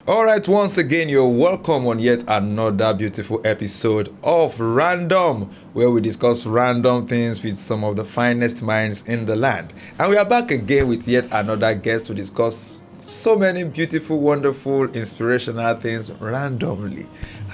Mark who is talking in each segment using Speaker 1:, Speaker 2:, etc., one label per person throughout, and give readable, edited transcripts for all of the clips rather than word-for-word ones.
Speaker 1: All right, once again, you're welcome on yet another beautiful episode of Random, where we discuss random things with some of the finest minds in the land. And we are back again with yet another guest to discuss so many beautiful, wonderful, inspirational things randomly.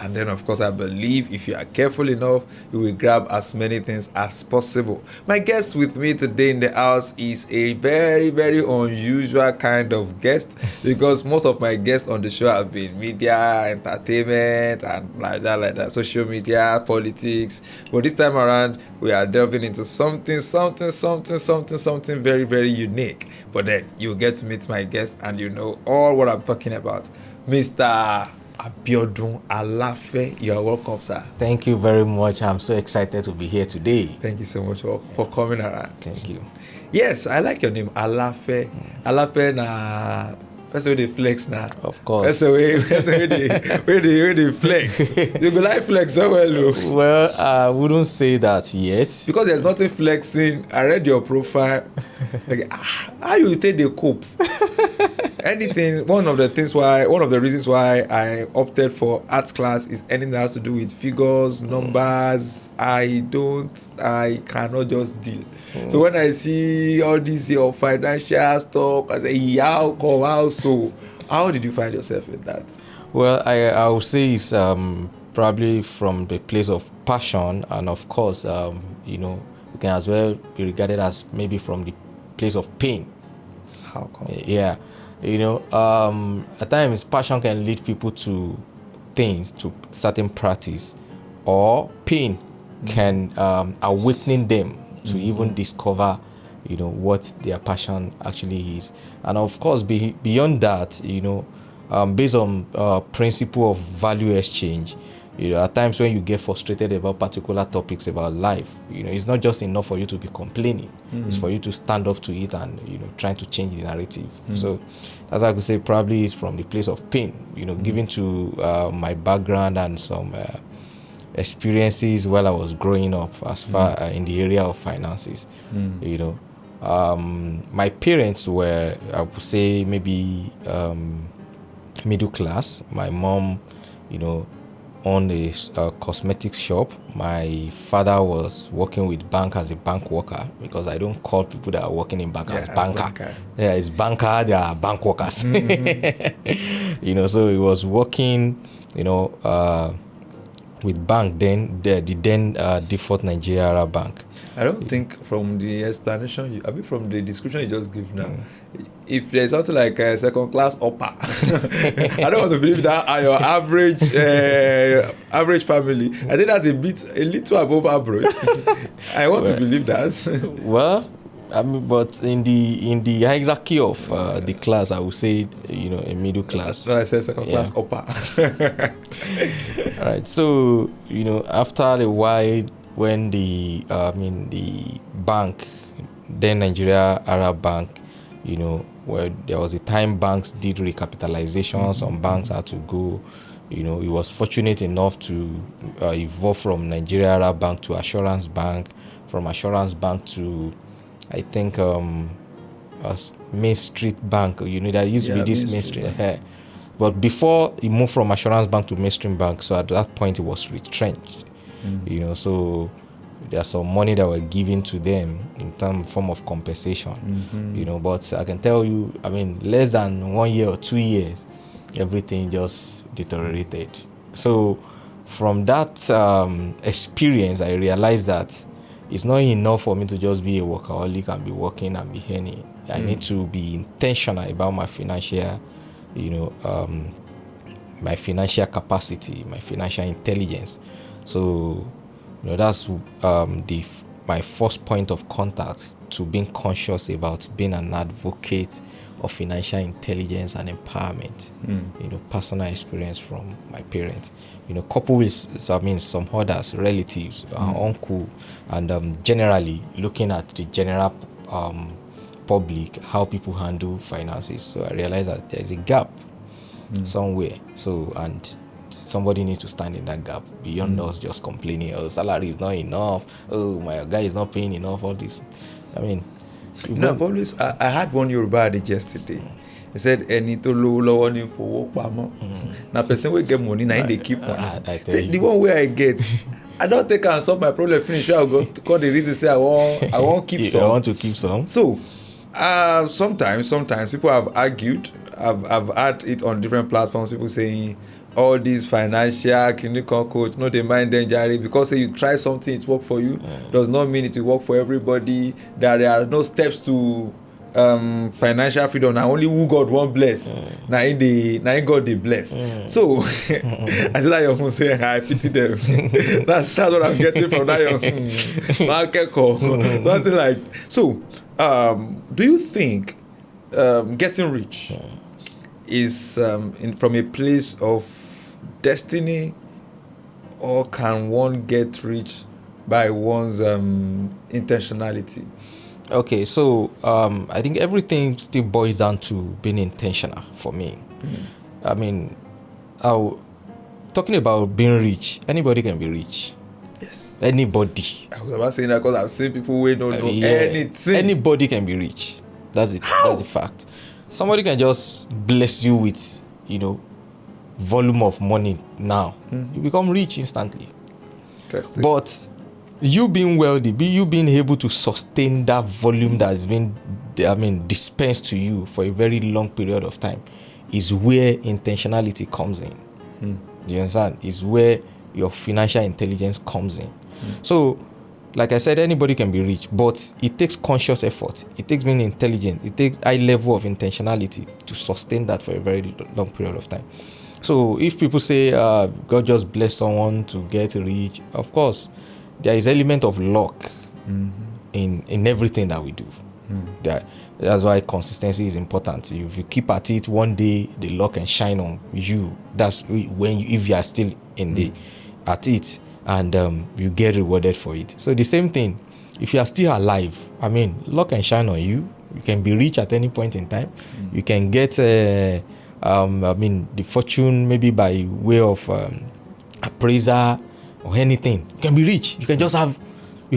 Speaker 1: And then, of course, I believe if you are careful enough, you will grab as many things as possible. My guest with me today in the house is a very, very unusual kind of guest, because most of my guests on the show have been media, entertainment, and like that, social media, politics. But this time around, we are delving into something very, very unique. But then you get to meet my guest and you know all what I'm talking about. Mr. Abiodun Alafe, you are welcome, sir.
Speaker 2: Thank you very much. I'm so excited to be here today.
Speaker 1: Thank you so much for coming around.
Speaker 2: Thank you.
Speaker 1: Yes, I like your name, Alafe. Alafe na that's where they flex now.
Speaker 2: Of course.
Speaker 1: That's the way they flex. You go like flex so well.
Speaker 2: Well, I wouldn't say that yet.
Speaker 1: Because there's nothing flexing. I read your profile. Like, how you take the cope? Anything, one of the reasons why I opted for arts class is anything that has to do with figures, numbers. I cannot just deal. So when I see all this your financial stuff, I say, how did you find yourself in that?
Speaker 2: Well, I would say it's probably from the place of passion, and of course, you can as well be regarded as maybe from the place of pain.
Speaker 1: How come?
Speaker 2: Yeah. At times passion can lead people to things, to certain practice, or pain can awaken them to even discover, what their passion actually is. And of course, beyond that, based on principle of value exchange, at times when you get frustrated about particular topics about life, it's not just enough for you to be complaining. It's for you to stand up to it and, trying to change the narrative. So that's why I could say probably it's from the place of pain, given to my background and some experiences while I was growing up as far in the area of finances. My parents were, I would say, maybe middle class. My mom, owned a cosmetics shop. My father was working with bank as a bank worker, because I don't call people that are working in bank as banker. Yeah, it's banker, they are bank workers. So he was working, with bank then, the default Nigeria bank.
Speaker 1: I don't think from the explanation, from the description you just give now, if there's something like a second class upper, I don't want to believe that are your average family. I think that's a little above average. I want to believe that.
Speaker 2: Well, but in the hierarchy of the class, I would say, a middle class.
Speaker 1: No, I said second class upper.
Speaker 2: All right. So, after a while, when the bank, then Nigeria Arab Bank, where there was a time banks did recapitalization, some banks had to go. He was fortunate enough to evolve from Nigeria Arab Bank to Assurance Bank, from Assurance Bank to, I think, Main Street Bank. There used to be this Main Street. But before he moved from Assurance Bank to Mainstream Bank, so at that point he was retrenched. So there's some money that were given to them in form of compensation. But I can tell you, less than 1 year or 2 years, everything just deteriorated. So from that experience, I realized that it's not enough for me to just be a workaholic and be working and be earning. I need to be intentional about my financial, my financial capacity, my financial intelligence. So, that's my first point of contact to being conscious about being an advocate of financial intelligence and empowerment. Personal experience from my parents. Coupled with some others, relatives, uncle, and generally looking at the general public, how people handle finances. So I realized that there is a gap somewhere. So, and somebody needs to stand in that gap beyond us just complaining, oh, salary is not enough, oh, my guy is not paying enough, all this.
Speaker 1: I've always, I had one Yoruba adage yesterday. He said, "Any to low ní fowó pamọ́." Now person wey get money, now they keep money.
Speaker 2: I tell
Speaker 1: Say,
Speaker 2: you.
Speaker 1: the one where I get, I don't take and solve my problem finish. I go call the reason say I want keep
Speaker 2: Yeah,
Speaker 1: some.
Speaker 2: I want to keep some.
Speaker 1: So, sometimes people have argued. I've had it on different platforms. People saying all these financial clinical coach, no, they mind them, Jerry, because say you try something, it work for you, does not mean it will work for everybody. That there are no steps to financial freedom. Now only who God won't bless. Now in God they bless. So I said that your phone saying I pity them. that's what I'm getting from that your market call. Something like so. Do you think getting rich is from a place of destiny, or can one get rich by one's intentionality?
Speaker 2: Okay, so I think everything still boils down to being intentional for me. I mean, talking about being rich, anybody can be rich.
Speaker 1: Yes.
Speaker 2: Anybody.
Speaker 1: I was about saying that because I've seen people who don't know anything.
Speaker 2: Anybody can be rich. That's it. That's a fact. Somebody can just bless you with, volume of money now. You become rich instantly.
Speaker 1: Interesting.
Speaker 2: But you being wealthy, you being able to sustain that volume that has been, dispensed to you for a very long period of time, is where intentionality comes in. Do you understand? Is where your financial intelligence comes in. So, like I said, anybody can be rich, but it takes conscious effort. It takes being intelligent. It takes high level of intentionality to sustain that for a very long period of time. So if people say God just bless someone to get rich, of course, there is element of luck in everything that we do. That's why consistency is important. If you keep at it, one day the luck can shine on you. That's when if you are still at it, and you get rewarded for it. So the same thing, if you are still alive, luck can shine on you. You can be rich at any point in time. You can get the fortune maybe by way of appraiser or anything. You can be rich. You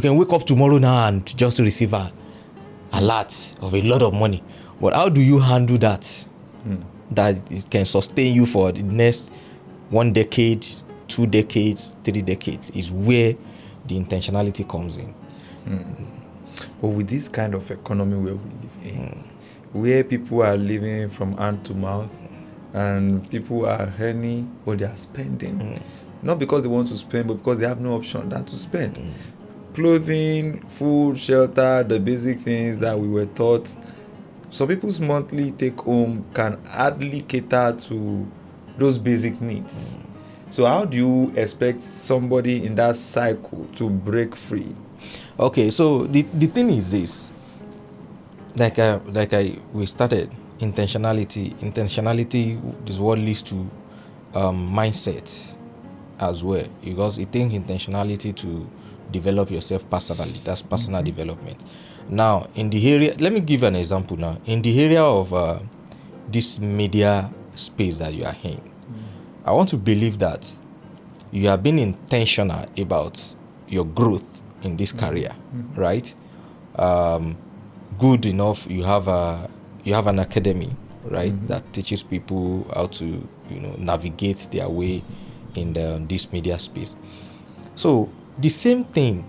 Speaker 2: can wake up tomorrow now and just receive a lot of a lot of money. But how do you handle that? That it can sustain you for the next 1 decade, 2 decades, 3 decades, is where the intentionality comes in.
Speaker 1: But with this kind of economy where we live in, where people are living from hand to mouth, and people are earning but they are spending, not because they want to spend, but because they have no option than to spend. Clothing, food, shelter, the basic things that we were taught. Some people's monthly take home can hardly cater to those basic needs. So how do you expect somebody in that cycle to break free?
Speaker 2: Okay, so the thing is this. We started, intentionality. Intentionality is what leads to mindset as well. Because it takes intentionality to develop yourself personally. That's personal development. Now, in the area, let me give an example now. In the area of this media space that you are in, I want to believe that you have been intentional about your growth in this career, right? Good enough, you have an academy, right, that teaches people how to navigate their way in this media space. So the same thing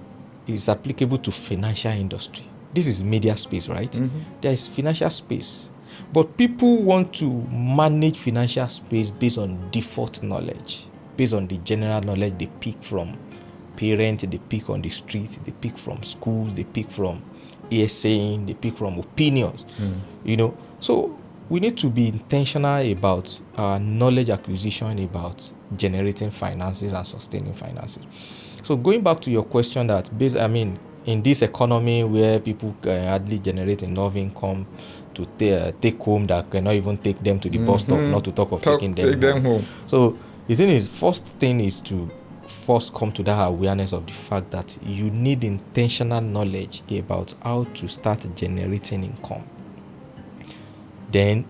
Speaker 2: is applicable to financial industry. This is media space, right? There is financial space. But people want to manage financial space based on default knowledge, based on the general knowledge they pick from parents, they pick on the streets, they pick from schools, they pick from saying, they pick from opinions. So we need to be intentional about our knowledge acquisition, about generating finances and sustaining finances. So going back to your question, that in this economy where people can hardly generate enough income to take home, that cannot even take them to the bus stop, not to talk of taking them home. So the thing is, first thing is to first come to that awareness of the fact that you need intentional knowledge about how to start generating income. Then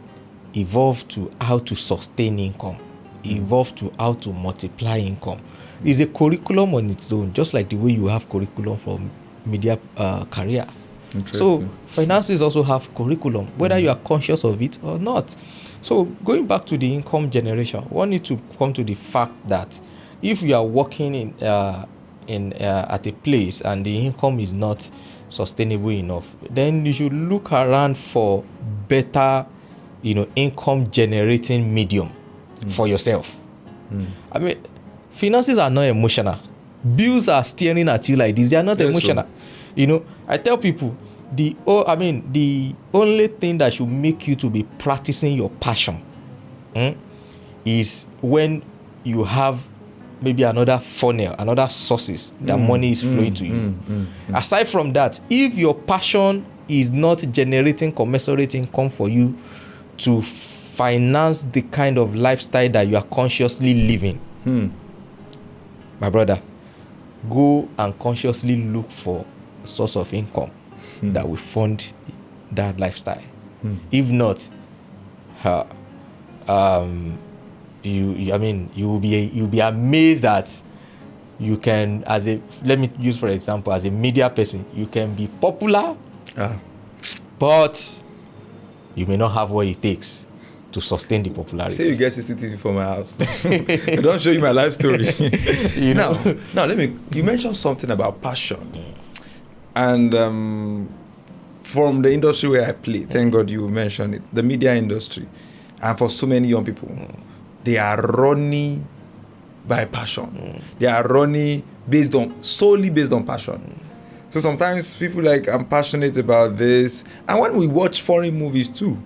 Speaker 2: evolve to how to sustain income. Evolve to how to multiply income. It's a curriculum on its own, just like the way you have curriculum for media career. So finances also have curriculum, whether you are conscious of it or not. So going back to the income generation, one needs to come to the fact that if you are working at a place and the income is not sustainable enough, then you should look around for better, income generating medium for yourself. I mean, finances are not emotional. Bills are staring at you like this. They are not emotional. I tell people the only thing that should make you to be practicing your passion is when you have maybe another funnel, another sources that money is flowing to you. Aside from that, if your passion is not generating commensurate income for you to finance the kind of lifestyle that you are consciously living, my brother, go and consciously look for a source of income that will fund that lifestyle. If not, you'll be amazed that you can, let me use for example, as a media person, you can be popular, but you may not have what it takes to sustain the popularity.
Speaker 1: Say you get CCTV for my house. I don't show you my life story. Now you mentioned something about passion. And from the industry where I play, thank God you mentioned it, the media industry. And for so many young people, they are running by passion. They are running solely based on passion. So sometimes people like, I'm passionate about this. And when we watch foreign movies too,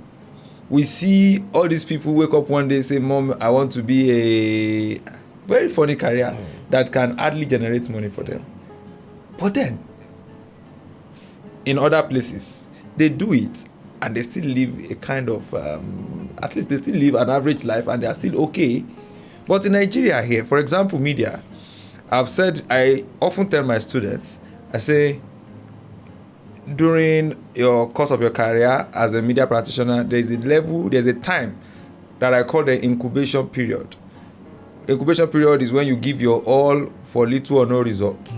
Speaker 1: we see all these people wake up one day say, Mom, I want to be a very funny career that can hardly generate money for them. But then, in other places, they do it and they still live a kind of, at least they still live an average life and they are still okay. But in Nigeria here, for example, media, I often tell my students, I say, during your course of your career as a media practitioner, there's a time that I call the incubation period. Incubation period is when you give your all for little or no result.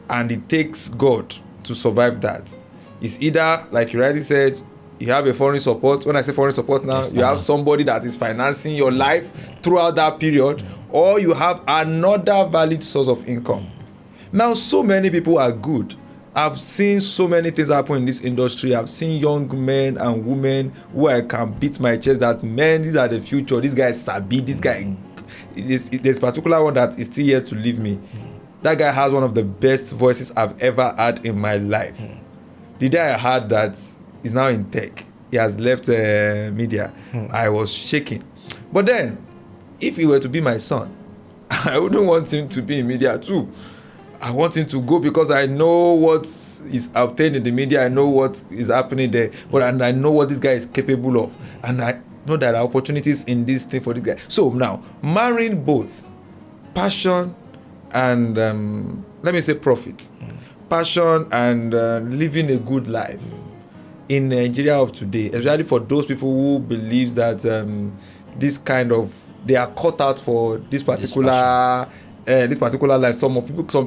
Speaker 1: And it takes God to survive that. It's either, like you rightly said, you have a foreign support. When I say foreign support now, you have somebody that is financing your life throughout that period, or you have another valid source of income. Now, so many people are good. I've seen so many things happen in this industry. I've seen young men and women who I can beat my chest that, man, these are the future. This guy is sabi. This guy, there's a particular one that is still yet to leave me. That guy has one of the best voices I've ever had in my life. The day I heard that he's now in tech, he has left media, I was shaking. But then, if he were to be my son, I wouldn't want him to be in media too. I want him to go because I know what is obtained in the media. I know what is happening there. And I know what this guy is capable of. And I know there are opportunities in this thing for this guy. So now, marrying both passion and, let me say profit. Passion and living a good life in Nigeria of today, especially for those people who believe that this kind of, they are cut out for this particular life.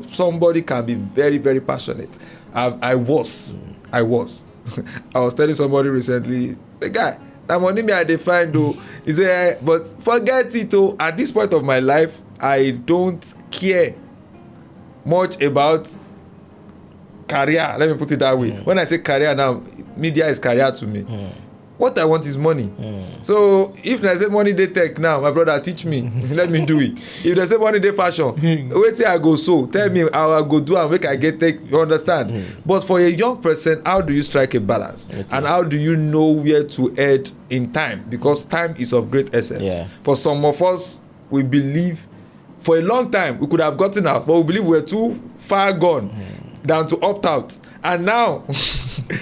Speaker 1: Somebody can be very, very passionate. I was I was telling somebody recently, the guy, that money me I define though, he said, but forget it though, at this point of my life I don't care much about career. Let me put it that way. When I say career now, media is career to me. What I want is money. So if they say money they take now, my brother teach me. Let me do it. If they say money they fashion, wait till I go so. Tell me how I go do and make I get take. You understand? But for a young person, how do you strike a balance? Okay. And how do you know where to head in time? Because time is of great essence. Yeah. For some of us, we believe for a long time we could have gotten out, but we believe we're too far gone than to opt out. And now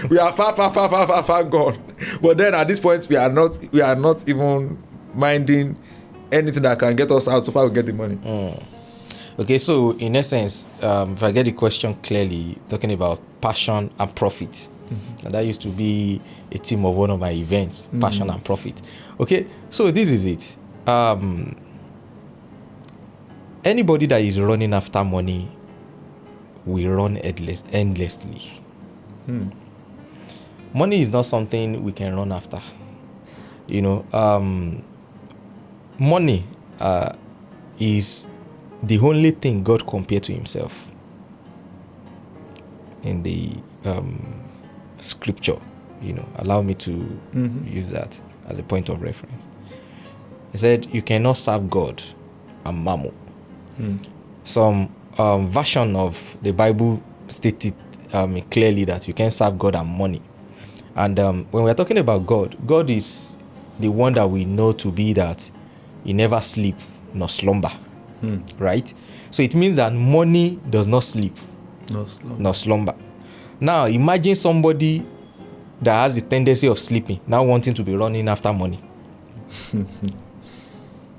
Speaker 1: we are far gone. But then at this point we are not even minding anything that can get us out so far we get the money.
Speaker 2: Okay, so in essence, if I get the question clearly, talking about passion and profit. And that used to be a theme of one of my events, passion and profit. Okay, so this is it. Anybody that is running after money will run endlessly. Money is not something we can run after. You know, money is the only thing God compared to himself in the scripture. You know, allow me to use that as a point of reference. He said, you cannot serve God and mammon. Some version of the Bible stated clearly that you can't serve God and money. And when we're talking about God, God is the one that we know to be that he never sleep nor slumber, right? So it means that money does not sleep nor slumber. Now imagine somebody that has the tendency of sleeping now wanting to be running after money. Do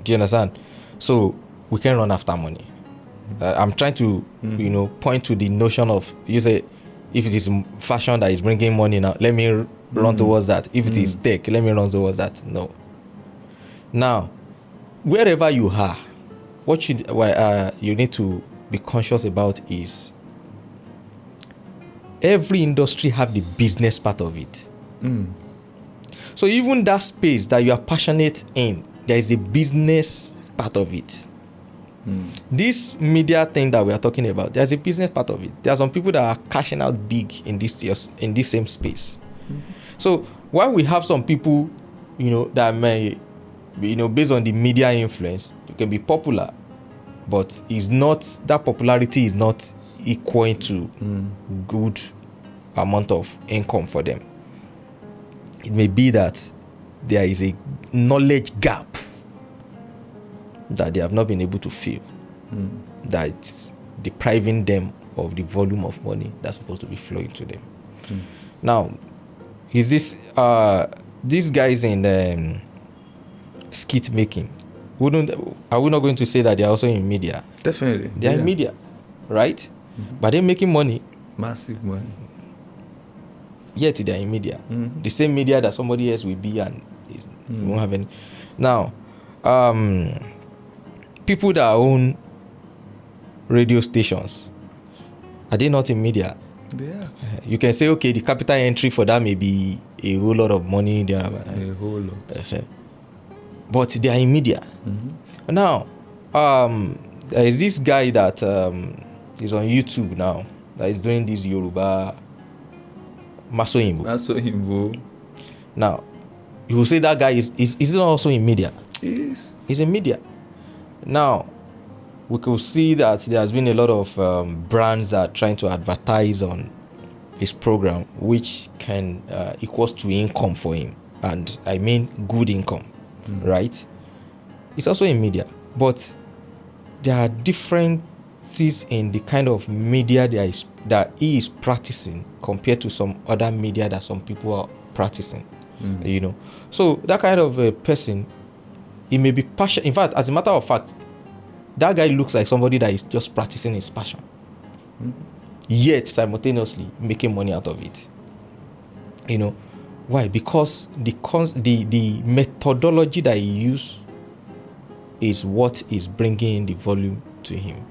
Speaker 2: you understand? So we can run after money. I'm trying to you know, point to the notion of, you say, if it is fashion that is bringing money now, let me run towards that. If it is tech, let me run towards that. No. Now, wherever you are, what you need to be conscious about is every industry have the business part of it. So even that space that you are passionate in, there is a business part of it. This media thing that we are talking about, there's a business part of it. There are some people that are cashing out big in this same space. So while we have some people, you know, that may, you know, based on the media influence, you can be popular, but that popularity is not equal to good amount of income for them. It may be that there is a knowledge gap that they have not been able to fill, that's depriving them of the volume of money that's supposed to be flowing to them. Now, is this these guys in skit making, are we not going to say that they're also in media?
Speaker 1: Definitely.
Speaker 2: They're in media, right? But they're making money.
Speaker 1: Massive money.
Speaker 2: Yet they're in media. The same media that somebody else will be and you won't have any. Now, people that own radio stations, are they not in media?
Speaker 1: Yeah.
Speaker 2: You can say, okay, the capital entry for that may be a whole lot of money.
Speaker 1: A whole lot.
Speaker 2: But they are in media. Now, there is this guy that is on YouTube now that is doing this Yoruba Masoyimbo. Now, you will say that guy is not also in media. He's in media. Now, we could see that there has been a lot of brands that are trying to advertise on his program, which can equals to income for him. And I mean good income, right? It's also in media. But there are differences in the kind of media that he is practicing compared to some other media that some people are practicing. You know, so that kind of a person, he may be passionate. In fact, as a matter of fact, that guy looks like somebody that is just practicing his passion, yet simultaneously making money out of it. You know, why? Because the methodology that he uses is what is bringing in the volume to him.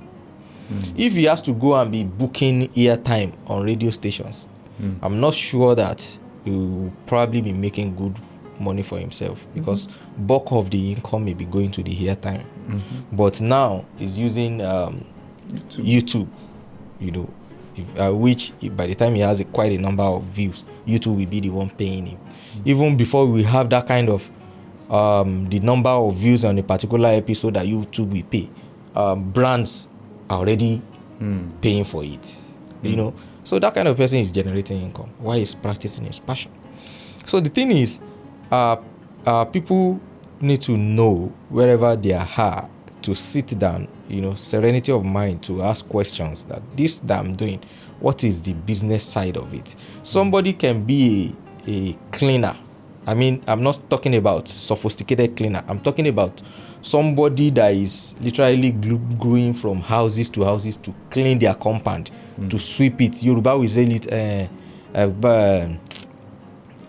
Speaker 2: If he has to go and be booking airtime on radio stations, I'm not sure that he will probably be making good money for himself, because bulk of the income may be going to the airtime. But now he's using YouTube, you know, which by the time he has quite a number of views, YouTube will be the one paying him. Even before we have that kind of the number of views on a particular episode that YouTube will pay, brands are already paying for it. You know, so that kind of person is generating income while he's practicing his passion. So the thing is, people need to know wherever they are to sit down, you know, serenity of mind to ask questions that this that I'm doing, what is the business side of it? Somebody can be a cleaner. I mean, I'm not talking about sophisticated cleaner. I'm talking about somebody that is literally going from houses to clean their compound, to sweep it. Yoruba will say it.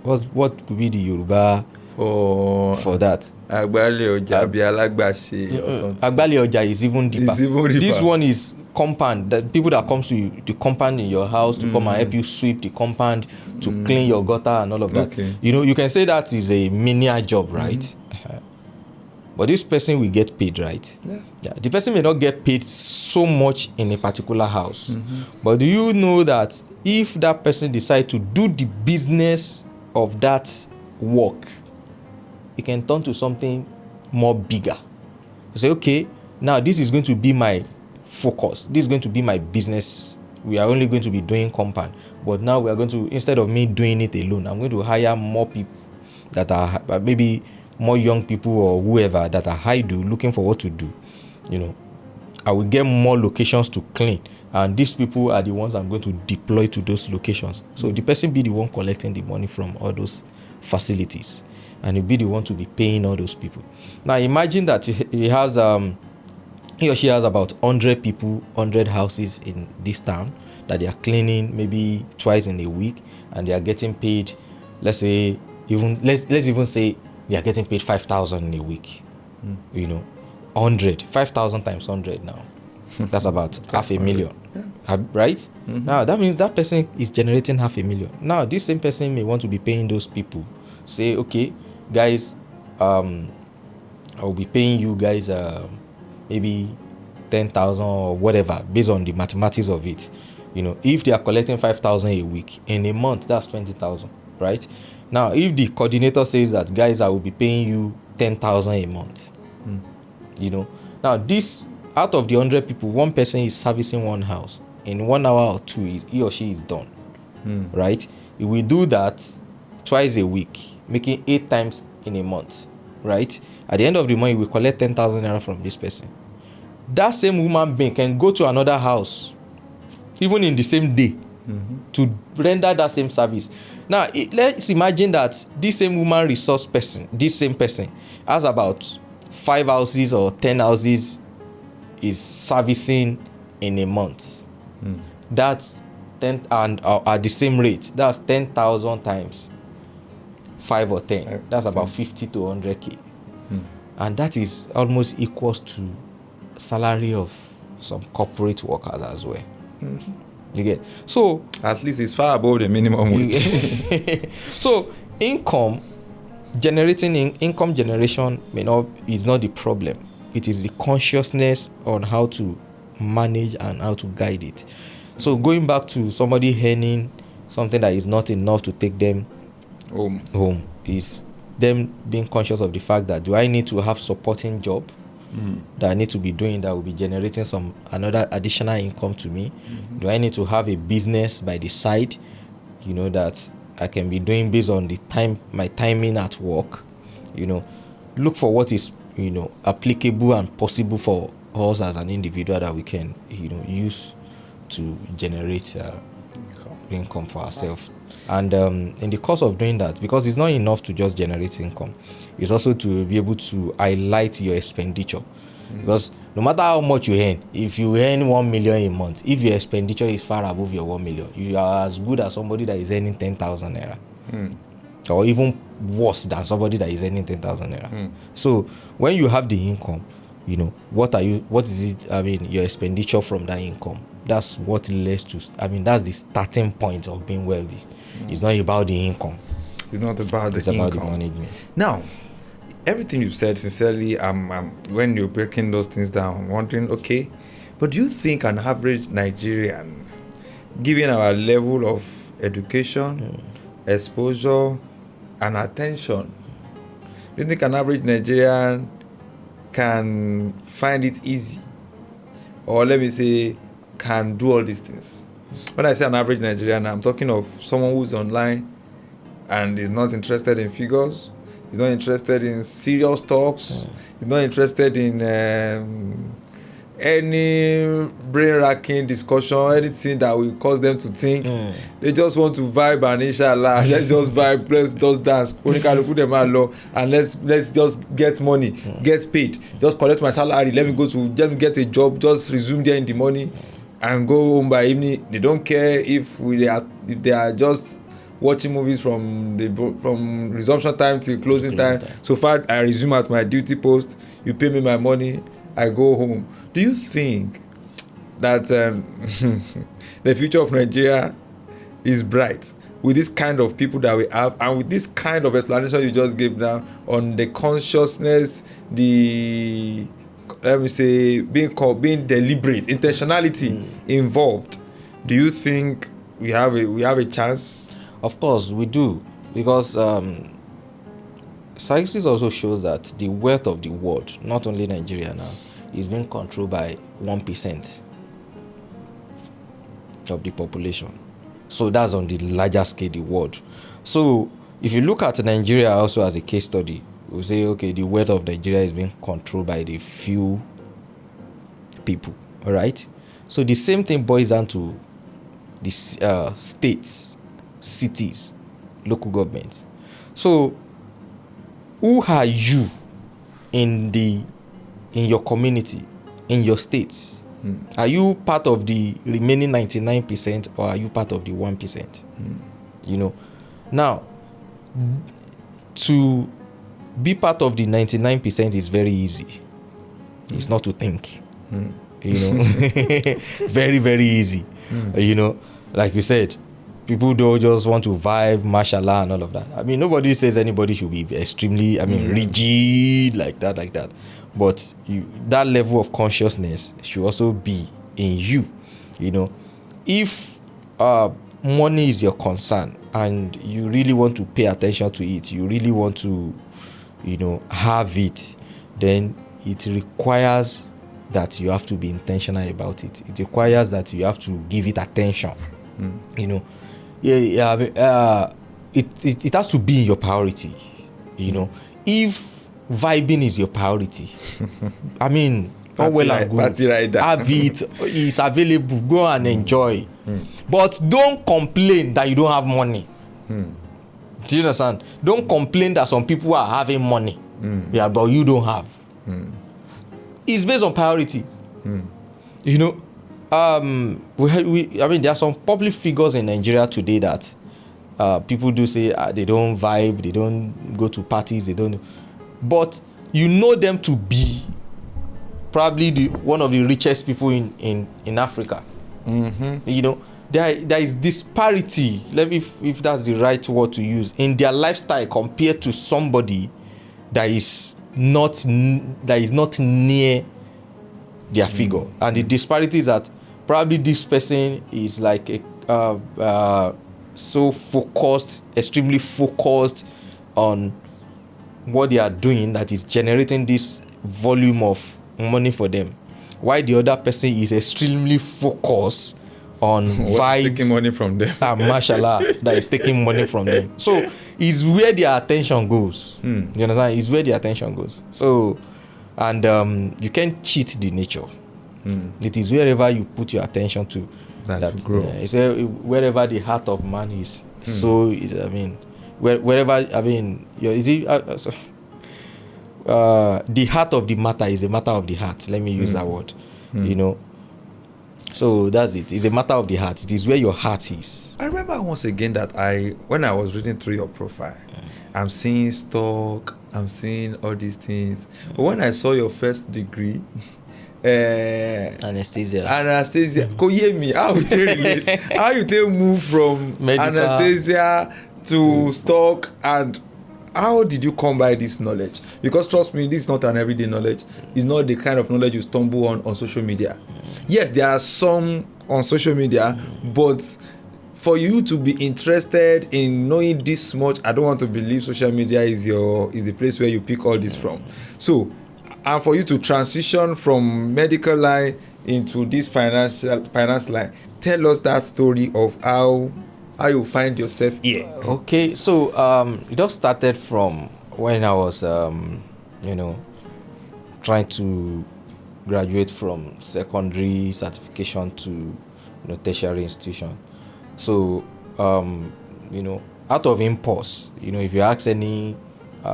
Speaker 2: What could be the Yoruba for that?
Speaker 1: Agbale Oja bi alagbaṣe or something.
Speaker 2: Agbale Oja is even deeper. This one is compound, the people that comes to you, the compound in your house to come and help you sweep the compound, to clean your gutter and all of that.
Speaker 1: Okay.
Speaker 2: You know, you can say that is a menial job, right? But this person will get paid, right? Yeah. The person may not get paid so much in a particular house. But do you know that if that person decides to do the business of that work, it can turn to something more bigger. You say, okay, now this is going to be my focus. This is going to be my business. We are only going to be doing compound. But now we are going to, instead of me doing it alone, I'm going to hire more people that are maybe more young people or whoever that are high-do looking for what to do. You know, I will get more locations to clean. And these people are the ones I'm going to deploy to those locations. So the person be the one collecting the money from all those facilities. And he'll be the one to be paying all those people. Now imagine that he or she has about 100 people, 100 houses in this town that they are cleaning maybe twice in a week, and they are getting paid, let's say, let's even say they are getting paid 5,000 in a week. You know, 5,000 times 100 now. That's about $500,000, right? Now that means that person is generating $500,000. Now this same person may want to be paying those people. Say, okay, guys, I will be paying you guys maybe 10,000 or whatever, based on the mathematics of it. You know, if they are collecting 5,000 a week, in a month that's 20,000, right? Now if the coordinator says that, guys, I will be paying you 10,000 a month, you know, now this, out of the 100 people, one person is servicing one house. In 1 hour or two, he or she is done, right? If we do that twice a week, making 8 times in a month, right? At the end of the month, we collect 10,000 naira from this person. That same human being can go to another house, even in the same day, to render that same service. Now, let's imagine that this same human resource person, this same person, has about 5 houses or 10 houses is servicing in a month. That's 10, and at the same rate, that's 10,000 times 5 or 10. That's about 50 to 100K. And that is almost equals to salary of some corporate workers as well. You get? So
Speaker 1: at least it's far above the minimum wage.
Speaker 2: So income generation is not the problem. It is the consciousness on how to manage and how to guide it. So going back to somebody earning something that is not enough to take them home is them being conscious of the fact that, do I need to have supporting job that I need to be doing that will be generating some another additional income to me? Do I need to have a business by the side, you know, that I can be doing based on the time, my timing at work? You know, look for what is, you know, applicable and possible for us as an individual that we can, you know, use to generate income for ourselves. And in the course of doing that, because it's not enough to just generate income, it's also to be able to highlight your expenditure. Because no matter how much you earn, if you earn 1 million a month, if your expenditure is far above your 1 million, you are as good as somebody that is earning 10,000 naira. Or even worse than somebody that is earning 10,000 naira. So when you have the income, you know, what is it, your expenditure from that income? That's what leads to, that's the starting point of being wealthy. It's not about the income.
Speaker 1: It's not about the income.
Speaker 2: It's about the management.
Speaker 1: Now, everything you've said, sincerely, when you're breaking those things down, I'm wondering, okay, but do you think an average Nigerian, given our level of education, exposure, and attention, do you think an average Nigerian can find it easy, or let me say, can do all these things? When I say an average Nigerian, I'm talking of someone who's online and is not interested in figures, is not interested in serious talks, is not interested in any brain-racking discussion, anything that will cause them to think. They just want to vibe and inshallah, let's just vibe, let's just dance, and let's just get money, get paid, just collect my salary, let me get a job, just resume there in the morning and go home by evening. They don't care if they are just watching movies from resumption time till closing time. So far, I resume at my duty post, you pay me my money, I go home. Do you think that the future of Nigeria is bright with this kind of people that we have, and with this kind of explanation you just gave now on the consciousness, the, let me say, being deliberate, intentionality involved. Do you think we have a chance?
Speaker 2: Of course we do, because statistics also shows that the wealth of the world, not only Nigeria now, is being controlled by 1% of the population. So that's on the larger scale, the world. So if you look at Nigeria also as a case study, we'll say, okay, the wealth of Nigeria is being controlled by the few people. All right. So the same thing boils down to the states, cities, local governments. So who are you in your community, in your states? Are you part of the remaining 99% or are you part of the 1%? You know, now to be part of the 99% is very easy. It's not to think. You know, very, very easy. You know, like you said, people don't just want to vibe, mashallah, and all of that. I mean, nobody says anybody should be extremely, rigid like that. But that level of consciousness should also be in you. You know, if money is your concern and you really want to pay attention to it, you really want to, have it, then it requires that you have to be intentional about it. It requires that you have to give it attention. You know, it has to be your priority. You know, if vibing is your priority, I mean, all well and good. Have it, it's available, go and enjoy. But don't complain that you don't have money. Do you understand? Don't complain that some people are having money, but you don't have. It's based on priorities. You know, I mean, there are some public figures in Nigeria today that people do say they don't vibe, they don't go to parties, they don't. But you know them to be probably one of the richest people in Africa. You know, there is disparity, if that's the right word to use, in their lifestyle compared to somebody that is not near their figure. And the disparity is that probably this person is like so focused, extremely focused on what they are doing, that is generating this volume of money for them, while the other person is extremely focused on vibes,
Speaker 1: taking money from them.
Speaker 2: Mashallah, that is taking money from them. So it's where their attention goes. You understand? It's where their attention goes. So, and you can't cheat the nature. It is wherever you put your attention to that grow. It's wherever the heart of man is. So is, I mean, wherever, I mean, the heart of the matter is a matter of the heart. Let me use that word. You know. So that's it. It's a matter of the heart. It is where your heart is.
Speaker 1: I remember once again that when I was reading through your profile, I'm seeing stock, I'm seeing all these things. But when I saw your first degree,
Speaker 2: anesthesia.
Speaker 1: Could you hear me? How you relate? How you move from medical anesthesia to stock, and how did you come by this knowledge? Because trust me, this is not an everyday knowledge. It's not the kind of knowledge you stumble on social media. Yes, there are some on social media, but for you to be interested in knowing this much, I don't want to believe social media is the place where you pick all this from. So, and for you to transition from medical line into this finance line, tell us that story of how you find yourself here.
Speaker 2: Okay, so it all started from when I was trying to graduate from secondary certification to tertiary institution. So out of impulse, if you ask any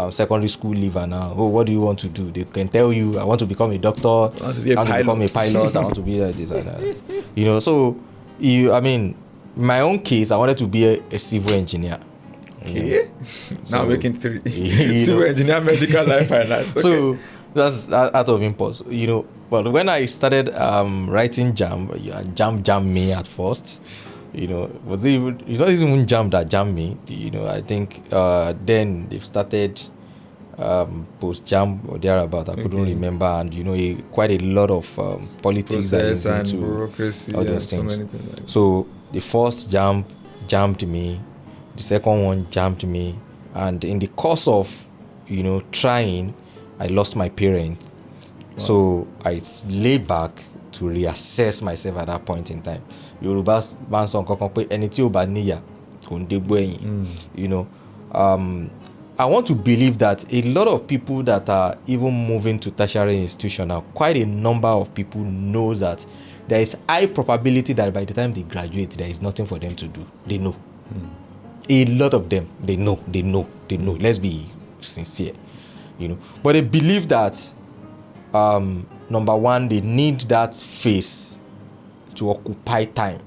Speaker 2: secondary school leaver now, what do you want to do? They can tell you, I want to become a doctor, I want to become a pilot, I want to be like this and that. So in my own case, I wanted to be a civil engineer.
Speaker 1: Okay. Now making three. Civil engineer, medical life, finance. Okay.
Speaker 2: So that's out of impulse. But when I started writing jam me at first, was it even, it's not even jam that jammed me. I think then they've started post jam or thereabout. I couldn't remember, and quite a lot of politics that is into
Speaker 1: bureaucracy
Speaker 2: all those
Speaker 1: and
Speaker 2: things.
Speaker 1: so many things like that.
Speaker 2: So the first jammed me, the second one jammed me, and in the course of trying, I lost my parent. Wow. So I lay back to reassess myself at that point in time. Yoruba man sọ nǹkan kan pé ẹni tí ò bá níyà kò ń dégbò ẹ̀yìn. I want to believe that a lot of people that are even moving to tertiary institution now, quite a number of people know that there is high probability that by the time they graduate, there is nothing for them to do. They know. A lot of them, they know. Let's be sincere, But they believe that, number one, they need that phase to occupy time.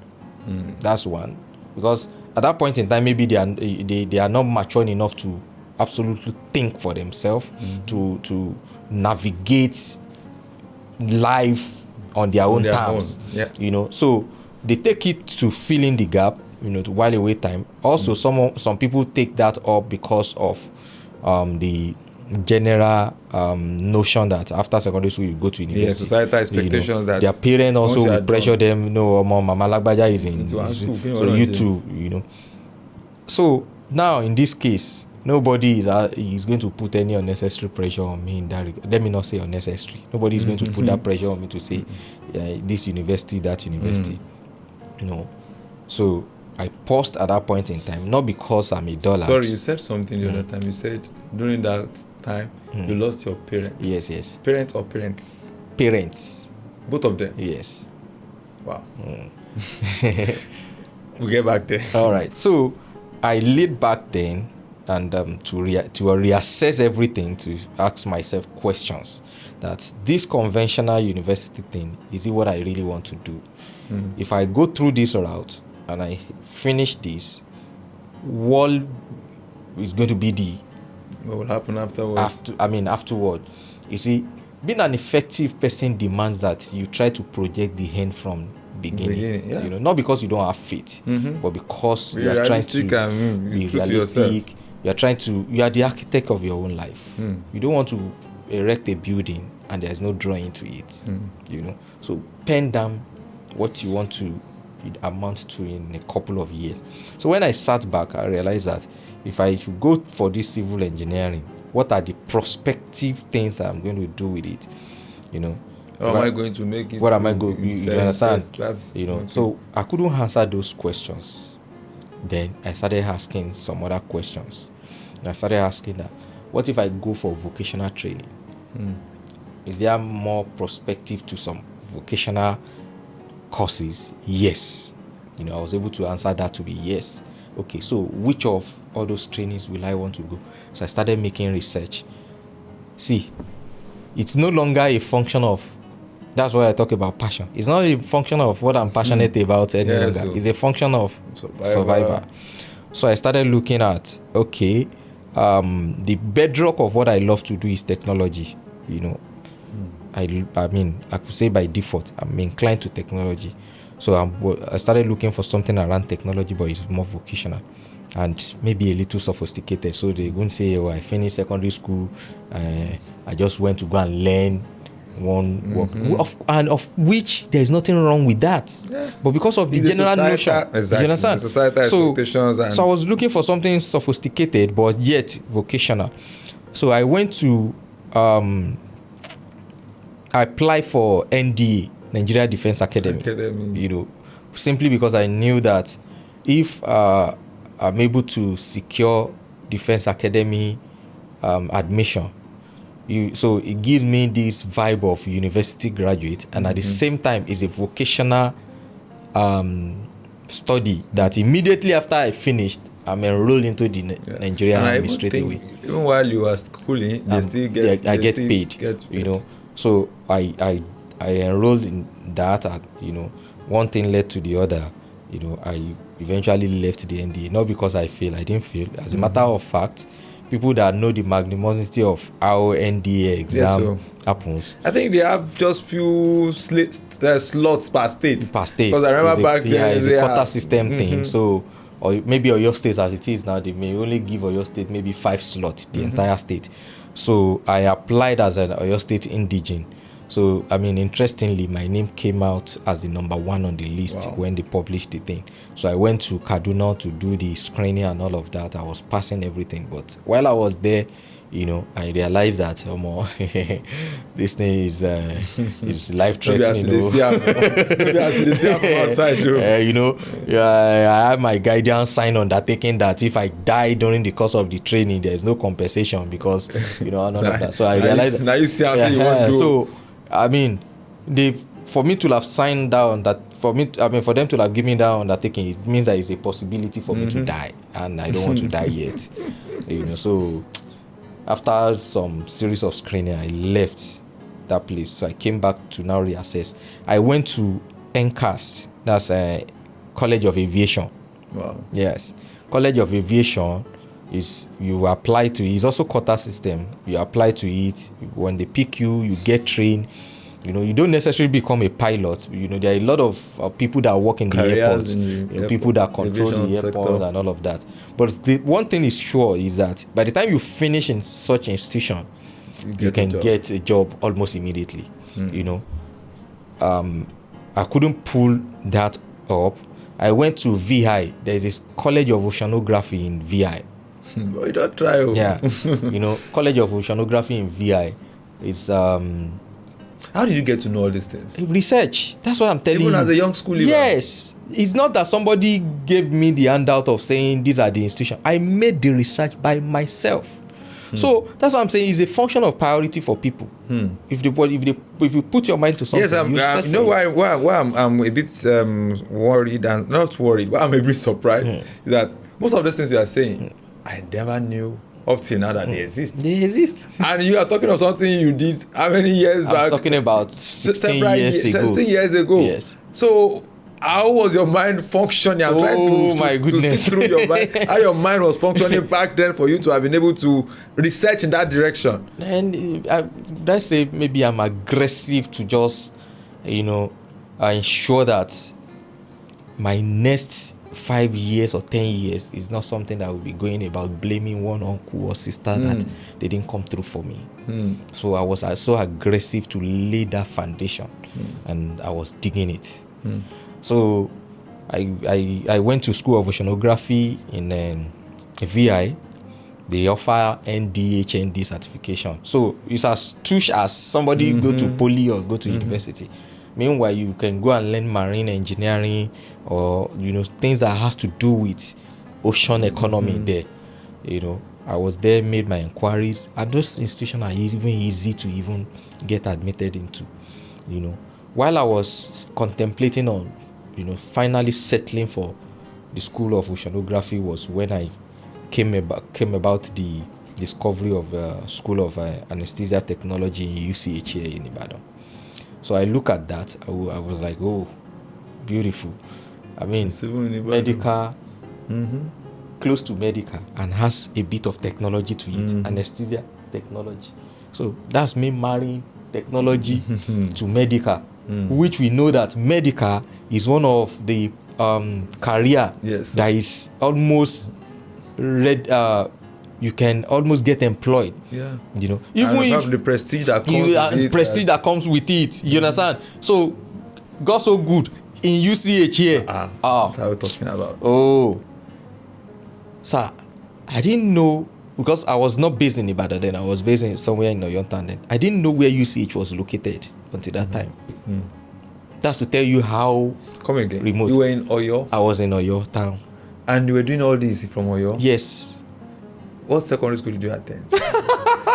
Speaker 2: That's one. Because at that point in time, maybe they are not mature enough to absolutely think for themselves, to navigate life on their own terms.
Speaker 1: Yeah.
Speaker 2: So they take it to fill in the gap, to while away time. Also, some people take that up because of the general notion that after secondary school you go to university.
Speaker 1: Yeah, societal expectations that
Speaker 2: their parents also will pressure them. Mama Lagbaja is in
Speaker 1: school,
Speaker 2: so you too, So now in this case, nobody is going to put any unnecessary pressure on me in that regard. Let me not say unnecessary. Nobody is going to put that pressure on me to say this university, that university. So I paused at that point in time, not because I'm a dullard.
Speaker 1: Sorry, you said something the other time. You said during that time you lost your parents.
Speaker 2: Yes.
Speaker 1: Parents or parents?
Speaker 2: Parents.
Speaker 1: Both of them?
Speaker 2: Yes.
Speaker 1: Wow. We'll get back there.
Speaker 2: All right. So I laid back then and to reassess everything, to ask myself questions that this conventional university thing, is it what I really want to do? If I go through this route and I finish this, what is going to be
Speaker 1: what will happen afterwards?
Speaker 2: Afterward. You see, being an effective person demands that you try to project the end from beginning. Yeah. Not because you don't have faith, but because you are trying to be realistic. You are the architect of your own life. You don't want to erect a building and there's no drawing to it. So pen down what you want to amount to in a couple of years. So when I sat back, I realized that if I should go for this civil engineering, what are the prospective things that I'm going to do with it?
Speaker 1: How am I going to make it?
Speaker 2: What am I going? You understand?
Speaker 1: That's okay.
Speaker 2: So I couldn't answer those questions. Then I started asking some other questions. I started asking that, what if I go for vocational training? Is there more prospective to some vocational courses? Yes. I was able to answer that to be yes. Okay, so which of all those trainings will I want to go? So I started making research. See, it's no longer a function of, that's why I talk about passion. It's not a function of what I'm passionate about any longer. So it's a function of survivor. So I started looking at, okay, the bedrock of what I love to do is technology. I could say by default, I'm inclined to technology. So I started looking for something around technology, but it's more vocational and maybe a little sophisticated. So they won't say, I finished secondary school, I just went to go and learn one work, of which there is nothing wrong with that. Yeah. But because of the general notion,
Speaker 1: exactly.
Speaker 2: You understand?
Speaker 1: Societal expectations.
Speaker 2: So I was looking for something sophisticated, but yet vocational. So I went to, I applied for NDA, Nigeria Defense Academy. Simply because I knew that if I'm able to secure Defense Academy admission, so it gives me this vibe of university graduate, and at the same time is a vocational study that immediately after I finished, I'm enrolled into the Nigerian Army straight away.
Speaker 1: Even while you are schooling, I
Speaker 2: get paid. So I enrolled in that. One thing led to the other. I eventually left the NDA, not because I failed. I didn't fail. As a matter of fact, people that know the magnanimity of how NDA exam happens.
Speaker 1: I think they have just few slots per state.
Speaker 2: Per state.
Speaker 1: Because I remember back then.
Speaker 2: Yeah, it's a quota system thing. So, or maybe Oyo State as it is now, they may only give Oyo State maybe 5 slots, the entire state. So I applied as an Oyo State indigene. So, I mean, interestingly, my name came out as the number 1 on the list when they published the thing. So I went to Kaduna to do the screening and all of that. I was passing everything. But while I was there, you know, I realized that this thing is life-threatening. You know, I have my guidance sign undertaking that if I die during the course of the training, there is no compensation because, you know, none of that. So I realized.
Speaker 1: Now you see how you want to do.
Speaker 2: So, I mean, for me to have signed down that, for them to have given me that undertaking, it means that it's a possibility for me to die, and I don't want to die yet. You know, so after some series of screening, I left that place. So I came back to now reassess. I went to NCAS, that's a College of Aviation.
Speaker 1: Wow.
Speaker 2: Yes, College of Aviation is you apply to. It's also quota system. You apply to it. When they pick you, you get trained. You know, you don't necessarily become a pilot. You know, there are a lot of people that work in the airports, people that control the airport and all of that. But the one thing is sure is that by the time you finish in such institution, you can get a job almost immediately. You know, I couldn't pull that up. I went to VI. There is this College of Oceanography in VI.
Speaker 1: But you don't try.
Speaker 2: Yeah, you know, College of Oceanography in VI is
Speaker 1: How did you get to know all these things?
Speaker 2: Research. That's what I'm telling you.
Speaker 1: Even as a young school leaver?
Speaker 2: Yes. It's not that somebody gave me the handout of saying these are the institutions. I made the research by myself. So that's what I'm saying. It's a function of priority for people. If you put your mind to something,
Speaker 1: yes, you know why I'm a bit worried and not worried, but I'm a bit surprised is that most of those things you are saying, I never knew up till now that they exist.
Speaker 2: They exist.
Speaker 1: And you are talking of something you did how many years back?
Speaker 2: I'm talking about 16 years ago.
Speaker 1: 16 years ago.
Speaker 2: Yes.
Speaker 1: So how was your mind functioning? I'm trying to see through your mind. How your mind was functioning back then for you to have been able to research in that direction.
Speaker 2: And let's say maybe I'm aggressive to just, you know, ensure that my next 5 years or 10 years is not something that will be going about blaming one uncle or sister that they didn't come through for me. So I was so aggressive to lay that foundation, and I was digging it. So I went to School of Oceanography in VI. They offer NDHND certification. So it's as tush as somebody go to poly or go to university. Meanwhile, you can go and learn marine engineering or, you know, things that has to do with ocean economy there. You know, I was there, made my inquiries, and those institutions are even easy to even get admitted into. You know, while I was contemplating on, you know, finally settling for the School of Oceanography was when I came about the discovery of School of Anesthesia Technology in UCH here in Ibadan. So I look at that, I was like, oh, beautiful. I mean, medical, close to medical, and has a bit of technology to it, anesthesia technology. So that's me marrying technology to medical, which we know that medical is one of the career that is almost you can almost get employed. Yeah, you know, even if
Speaker 1: have the prestige that comes with it,
Speaker 2: that comes with it. You understand? So, got so good in UCH here.
Speaker 1: What are we talking about?
Speaker 2: Oh, sir, I didn't know, because I was not based in Ibadan then. I was based in somewhere in Oyo Town then. I didn't know where UCH was located until that time. That's to tell you how remote.
Speaker 1: You were in Oyo?
Speaker 2: I was in Oyo Town.
Speaker 1: And you were doing all this from Oyo?
Speaker 2: Yes.
Speaker 1: What secondary school did you attend?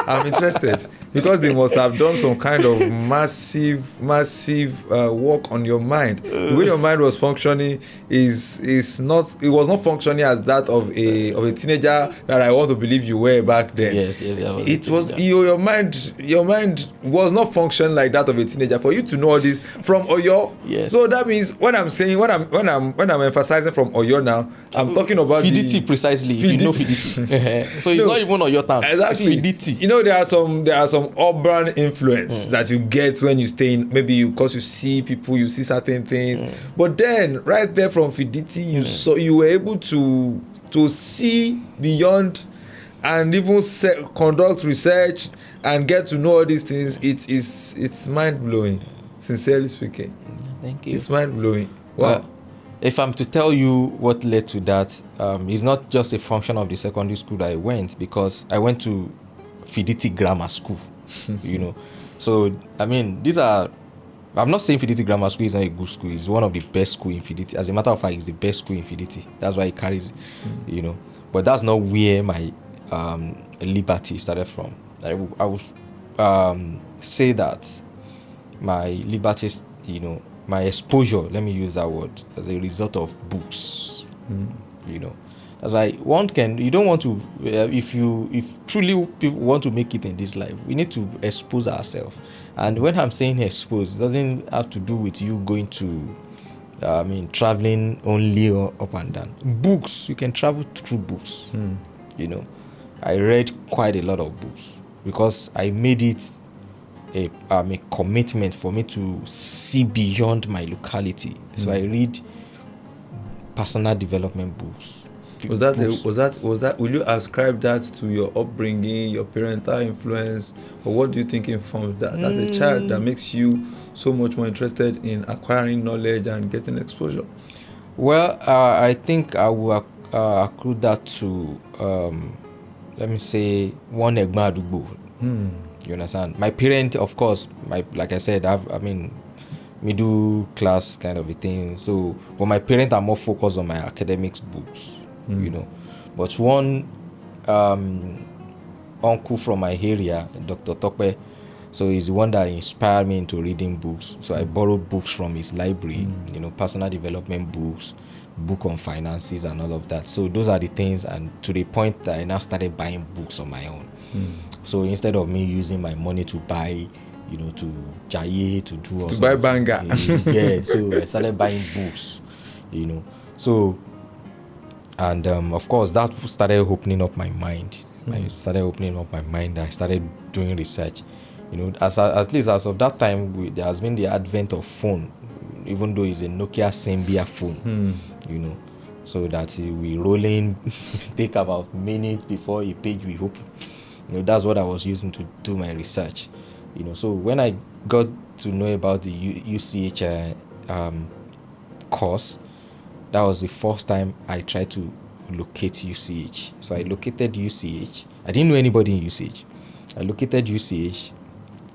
Speaker 1: I'm interested because they must have done some kind of massive work on your mind. The way your mind was functioning was not functioning as that of a teenager that I want to believe you were back then.
Speaker 2: Yes.
Speaker 1: Your mind was not functioning like that of a teenager. For you to know all this from Oyo,
Speaker 2: yes.
Speaker 1: So that means when I'm emphasizing from Oyo now, I'm talking about
Speaker 2: Fiditi precisely. If you know Fiditi. So it's not even on your town.
Speaker 1: Exactly.
Speaker 2: Fidelity.
Speaker 1: You know, there are some urban influence that you get when you stay in, maybe because you see people, you see certain things. But then right there from Fidelity, you were able to see beyond and even conduct research and get to know all these things. It's mind blowing, sincerely speaking.
Speaker 2: Thank you.
Speaker 1: It's mind blowing. Wow.
Speaker 2: If I'm to tell you what led to that, it's not just a function of the secondary school that I went, because I went to Fidelity Grammar School, you know. So, I mean, I'm not saying Fidelity Grammar School is not a good school. It's one of the best schools in Fidelity. As a matter of fact, it's the best school in Fidelity. That's why it carries, you know. But that's not where my liberty started from. I would say that my liberty, you know, my exposure, let me use that word, as a result of books. You know, as you don't want to, if truly people want to make it in this life, we need to expose ourselves. And when I'm saying expose, it doesn't have to do with you going to, traveling only or up and down. Books, you can travel through books. You know, I read quite a lot of books because I made it a commitment for me to see beyond my locality. So I read personal development books.
Speaker 1: Was that will you ascribe that to your upbringing, your parental influence, or what do you think informs that as a child that makes you so much more interested in acquiring knowledge and getting exposure?
Speaker 2: Well, I think I will accrue that to let me say one Egba Adugbo. You understand? My parent, of course, like I said, middle class kind of a thing. So, but my parents are more focused on my academics books, you know. But one uncle from my area, Dr. Tokpe, so he's the one that inspired me into reading books. So I borrowed books from his library, you know, personal development books, book on finances and all of that. So those are the things, and to the point that I now started buying books on my own. So instead of me using my money to buy, you know, to jaye, to do
Speaker 1: to buy banga,
Speaker 2: yeah. So I started buying books, you know. So, and of course that started opening up my mind. I started doing research, you know. At least as of that time, there has been the advent of phone, even though it's a Nokia Symbian phone, you know. So that we roll in, take about minutes before a page we open. You know, that's what I was using to do my research. You know, so when I got to know about the UCH course, that was the first time I tried to locate UCH. So I located UCH. I didn't know anybody in UCH. I located UCH,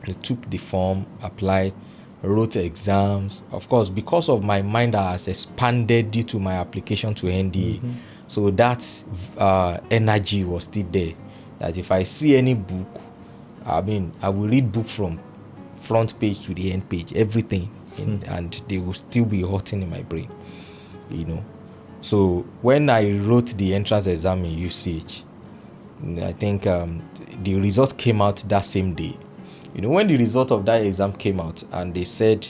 Speaker 2: I took the form, applied, wrote exams. Of course, because of my mind that has expanded due to my application to NDA, so that energy was still there. That if I see any book, I will read book from front page to the end page, everything, and they will still be hurting in my brain, you know. So when I wrote the entrance exam in UCH, I think the result came out that same day. You know, when the result of that exam came out, and they said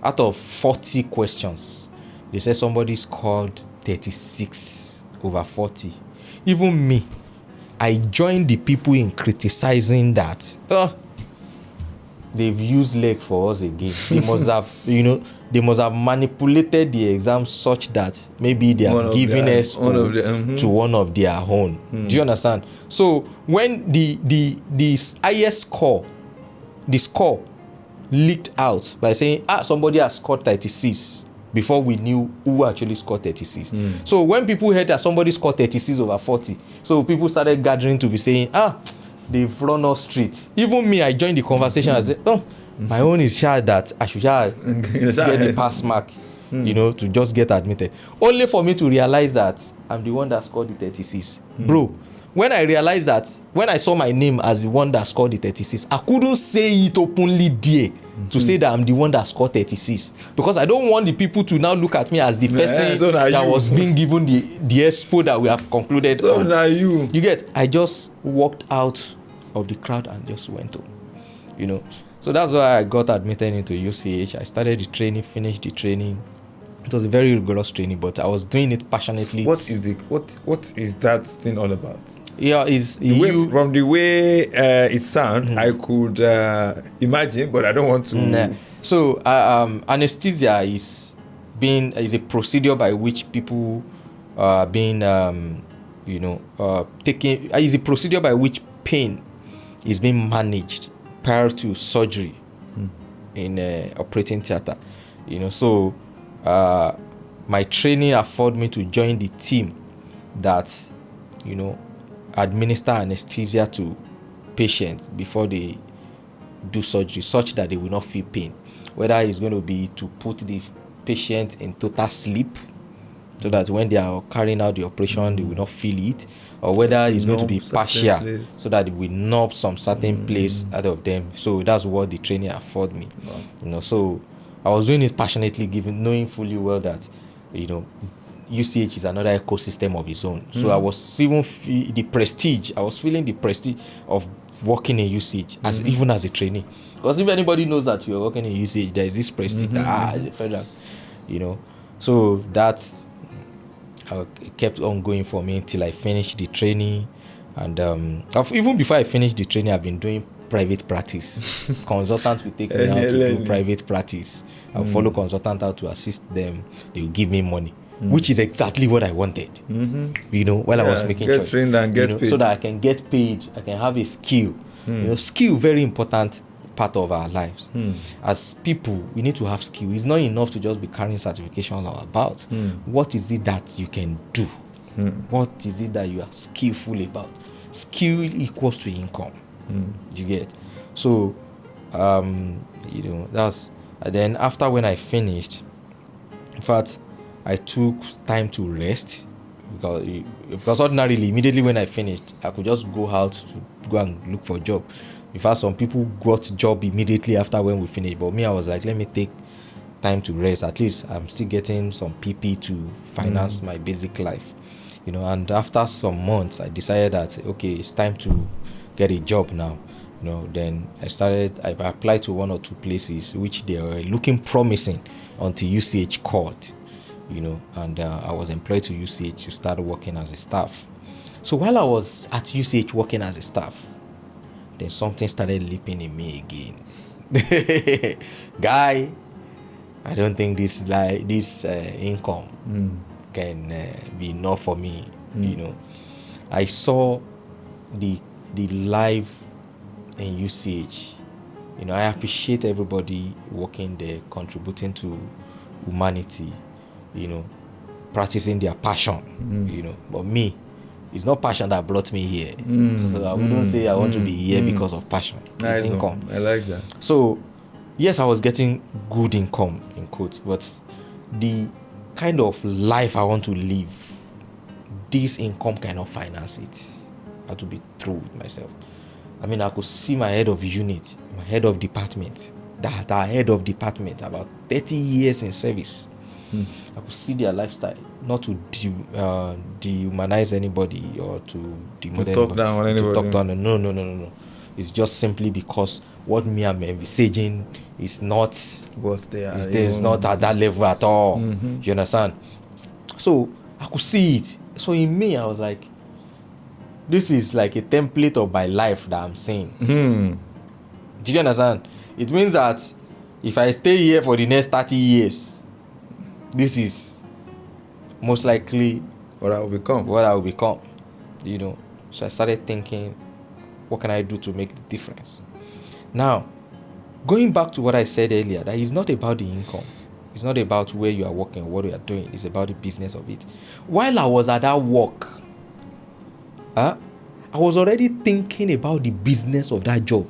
Speaker 2: out of 40 questions, they said somebody scored 36 over 40. Even me, I joined the people in criticizing that. They've used leg for us again. They must have, you know, they must have manipulated the exam such that maybe they have given expo to one of their own. Do you understand? So when the highest score, the score leaked out by saying somebody has scored 36 before we knew who actually scored 36. So when people heard that somebody scored 36 over 40, so people started gathering to be saying, they've run us straight. Even me, I joined the conversation. I said, my own is sure that I should get the pass mark, you know, to just get admitted. Only for me to realize that I'm the one that scored the 36. Bro, when I realized that, when I saw my name as the one that scored the 36, I couldn't say it openly there to say that I'm the one that scored 36, because I don't want the people to now look at me as the person that was being given the expo that we have concluded.
Speaker 1: So now you
Speaker 2: get, I just walked out of the crowd and just went home, you know. So that's why I got admitted into UCH. I started the training, finished the training. It was a very rigorous training, but I was doing it passionately.
Speaker 1: What is that thing all about?
Speaker 2: Yeah, is
Speaker 1: From the way it sounds, I could imagine, but I don't want to.
Speaker 2: So anesthesia is a procedure by which people are being taking is a procedure by which pain is being managed prior to surgery in operating theater. So my training afforded me to join the team that administer anesthesia to patients before they do surgery, such that they will not feel pain. Whether it's going to be to put the patient in total sleep, so that when they are carrying out the operation, they will not feel it, or whether it's going to be partial, so that it will numb some certain place out of them. So that's what the training afforded me. Wow. So I was doing it passionately, knowing fully well that UCH is another ecosystem of its own. So I was even feeling the prestige of working in UCH even as a trainee. Because if anybody knows that you are working in UCH, there is this prestige federal, So that kept on going for me until I finished the training. And even before I finished the training, I've been doing private practice. Consultants will take me out to do private practice. I'll follow consultants out to assist them. They will give me money. Which is exactly what I wanted, while I was making
Speaker 1: get
Speaker 2: choice.
Speaker 1: Trained and get paid.
Speaker 2: So that I can get paid, I can have a skill. Skill, very important part of our lives. As people, we need to have skill. It's not enough to just be carrying certification about. What is it that you can do? What is it that you are skillful about? Skill equals to income. You get? So, that's... And then after when I finished, in fact, I took time to rest because ordinarily, immediately when I finished, I could just go out to go and look for a job. In fact, some people got job immediately after when we finished, but me, I was like, let me take time to rest. At least I'm still getting some PP to finance my basic life, And after some months, I decided that okay, it's time to get a job now. Then I applied to one or two places which they were looking promising until UCH called. And I was employed to UCH to start working as a staff. So while I was at UCH working as a staff, then something started leaping in me again. Guy, I don't think this income can be enough for me. I saw the life in UCH. I appreciate everybody working there, contributing to humanity. Practicing their passion, but me, it's not passion that brought me here. So I wouldn't say I want to be here because of passion. It's income.
Speaker 1: I like that.
Speaker 2: So, yes, I was getting good income, in quotes, but the kind of life I want to live, this income cannot finance it. I have to be true with myself. I could see my head of unit, my head of department, about 30 years in service. I could see their lifestyle, not to dehumanize anybody or to
Speaker 1: talk down on anybody.
Speaker 2: No. It's just simply because what me I'm envisaging is not
Speaker 1: what they are.
Speaker 2: It's not at that level at all. You understand? So I could see it. So in me, I was like, this is like a template of my life that I'm seeing. Do you understand? It means that if I stay here for the next 30 years, this is most likely
Speaker 1: what I will become.
Speaker 2: So I started thinking, what can I do to make the difference? Now, going back to what I said earlier, that it's not about the income. It's not about where you are working or what you are doing. It's about the business of it. While I was at that work, I was already thinking about the business of that job.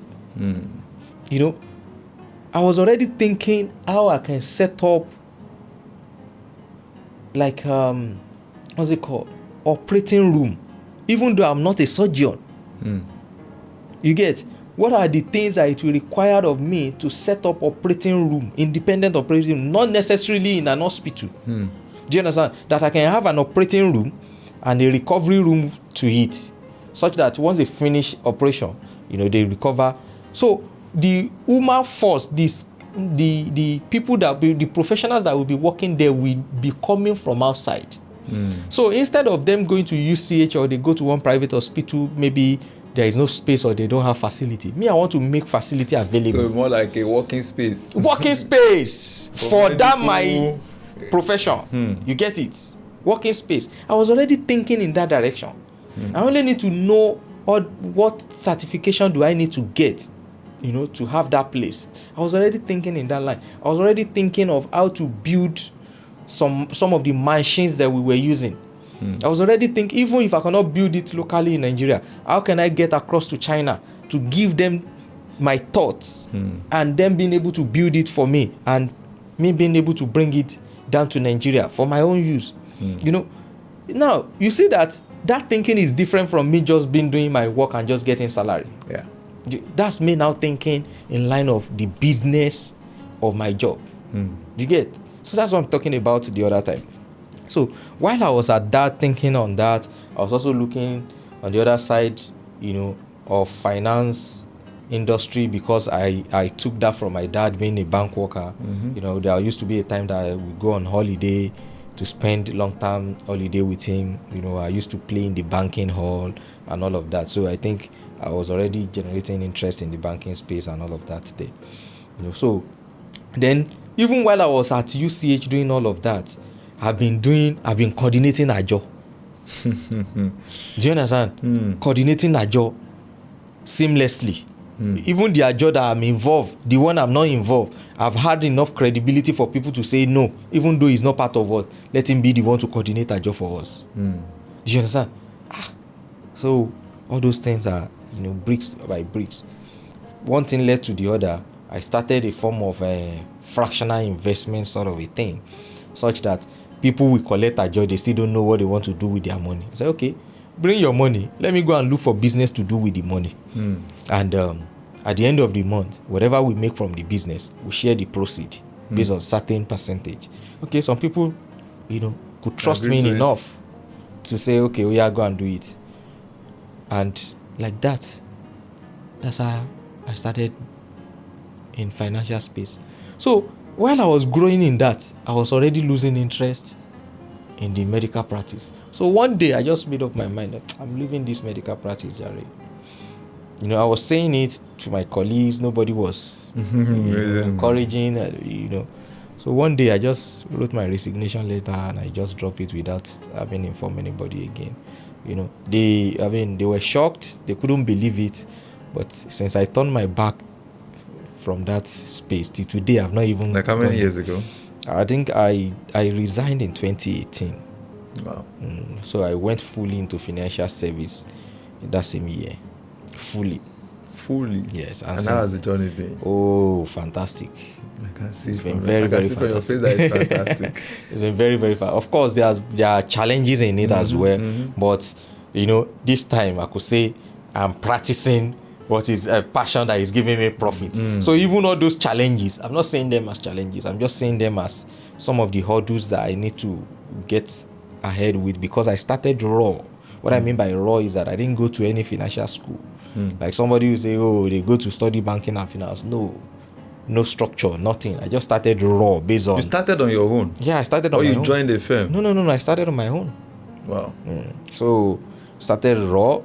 Speaker 2: I was already thinking how I can set up like what's it called, operating room, even though I'm not a surgeon. You get, what are the things that it will require of me to set up operating room, independent operating room, not necessarily in an hospital. Do you understand? That I can have an operating room and a recovery room to it, such that once they finish operation, they recover. So the human force, the people that be the professionals that will be working there will be coming from outside. So instead of them going to UCH or they go to one private hospital, maybe there is no space or they don't have facility. Me, I want to make facility available.
Speaker 1: So more like a working space.
Speaker 2: Working space for that my
Speaker 1: medical
Speaker 2: profession. You get it? Working space. I was already thinking in that direction. I only need to know what certification do I need to get, to have that place. I was already thinking in that line. I was already thinking of how to build some of the machines that we were using. I was already thinking, even if I cannot build it locally in Nigeria, how can I get across to China to give them my thoughts and them being able to build it for me and me being able to bring it down to Nigeria for my own use. Now you see that thinking is different from me just doing my work and just getting salary.
Speaker 1: Yeah.
Speaker 2: That's me now thinking in line of the business of my job. You get? So that's what I'm talking about the other time. So while I was at that thinking on that, I was also looking on the other side, of finance industry, because I took that from my dad being a bank worker. There used to be a time that I would go on holiday to spend long-term holiday with him. I used to play in the banking hall and all of that. So I think I was already generating interest in the banking space and all of that today. So then even while I was at UCH doing all of that, I've been coordinating Ajo. Do you understand? Coordinating Ajo seamlessly. Even the Ajo that I'm involved, the one I'm not involved, I've had enough credibility for people to say no, even though he's not part of us, let him be the one to coordinate Ajo for us. Do you understand? So all those things are, bricks by bricks. One thing led to the other. I started a form of a fractional investment sort of a thing, such that people will collect Ajo, they still don't know what they want to do with their money. I say, okay, bring your money. Let me go and look for business to do with the money. And at the end of the month, whatever we make from the business, we share the proceed based on certain percentage. Okay, some people, could trust me enough to say, okay, we are going to do it. And like that, that's how I started in financial space. So while I was growing in that, I was already losing interest in the medical practice. So one day I just made up my mind that I'm leaving this medical practice, Jerry. I was saying it to my colleagues. Nobody was encouraging, So one day I just wrote my resignation letter and I just dropped it without having informed anybody again. They were shocked. They couldn't believe it. But since I turned my back from that space till today, I've not even...
Speaker 1: Like how many years ago?
Speaker 2: I think I resigned in 2018.
Speaker 1: Wow.
Speaker 2: So I went fully into financial service in that same year. Fully. Yes.
Speaker 1: And how has the journey been?
Speaker 2: Oh, fantastic.
Speaker 1: I can see
Speaker 2: It's been
Speaker 1: from
Speaker 2: very, very
Speaker 1: from your
Speaker 2: fantastic.
Speaker 1: face that it's fantastic.
Speaker 2: It's been very, very fun. Of course, there are challenges in it as well. But, this time I could say I'm practicing what is a passion that is giving me profit. So even all those challenges, I'm not saying them as challenges. I'm just saying them as some of the hurdles that I need to get ahead with, because I started raw. What I mean by raw is that I didn't go to any financial school. Like somebody will say, oh, they go to study banking and finance. No structure, nothing. I just started raw based on...
Speaker 1: You started on your own?
Speaker 2: Yeah, I started on my own.
Speaker 1: Or you joined a firm?
Speaker 2: No. I started on my own.
Speaker 1: Wow.
Speaker 2: So, started raw.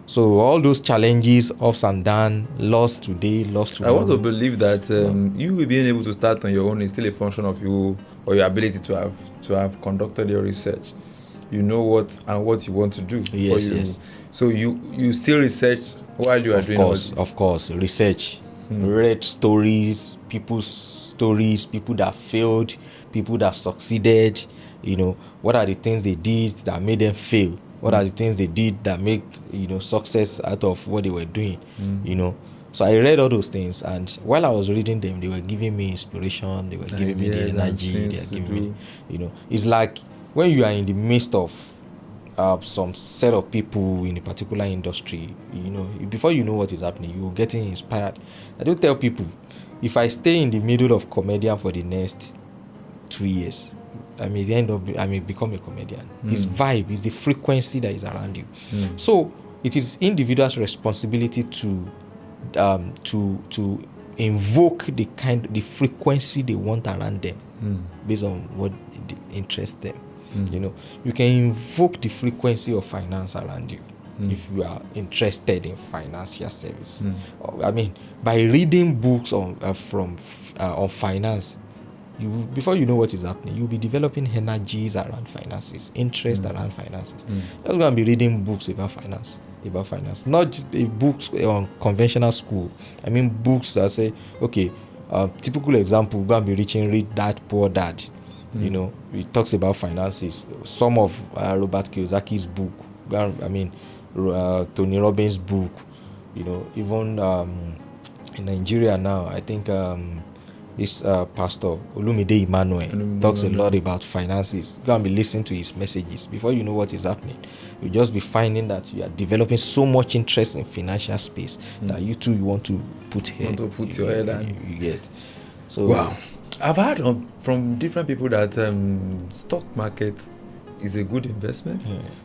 Speaker 2: So, all those challenges, ups and downs, lost today, lost tomorrow.
Speaker 1: I want to believe that you being able to start on your own is still a function of you or your ability to have conducted your research. You know what you want to do.
Speaker 2: Yes.
Speaker 1: So you still research while you are doing all this?
Speaker 2: Of course, research. Read stories, people's stories, people that failed, people that succeeded. What are the things they did that made them fail? What are the things they did that make success out of what they were doing? So I read all those things, and while I was reading them, they were giving me inspiration. They were giving me the energy. They were giving me, it's like when you are in the midst of some set of people in a particular industry, before you know what is happening, you're getting inspired. I do tell people, if I stay in the middle of comedian for the next 2 years, I may become a comedian. His vibe is the frequency that is around you. So it is individual's responsibility to invoke the frequency they want around them, based on what interests them. You know, you can invoke the frequency of finance around you if you are interested in financial service. I mean, by reading books on finance, before you know what is happening, you'll be developing energies around finances, interest around finances. You're going to be reading books about finance, not just books on conventional school. I mean, books that say, okay, typical example, we're going to be read Dad Poor Dad. You know, it talks about finances. Some of Robert Kiyosaki's book, Tony Robbins' book, you know, even in Nigeria now, I think this pastor Olumide Emmanuel talks a lot about finances. Go and be listening to his messages. Before you know what is happening, you'll just be finding that you are developing so much interest in financial space that you want to put here.
Speaker 1: Want to put your head on.
Speaker 2: You get. So
Speaker 1: wow. I've heard from different people that stock market is a good investment.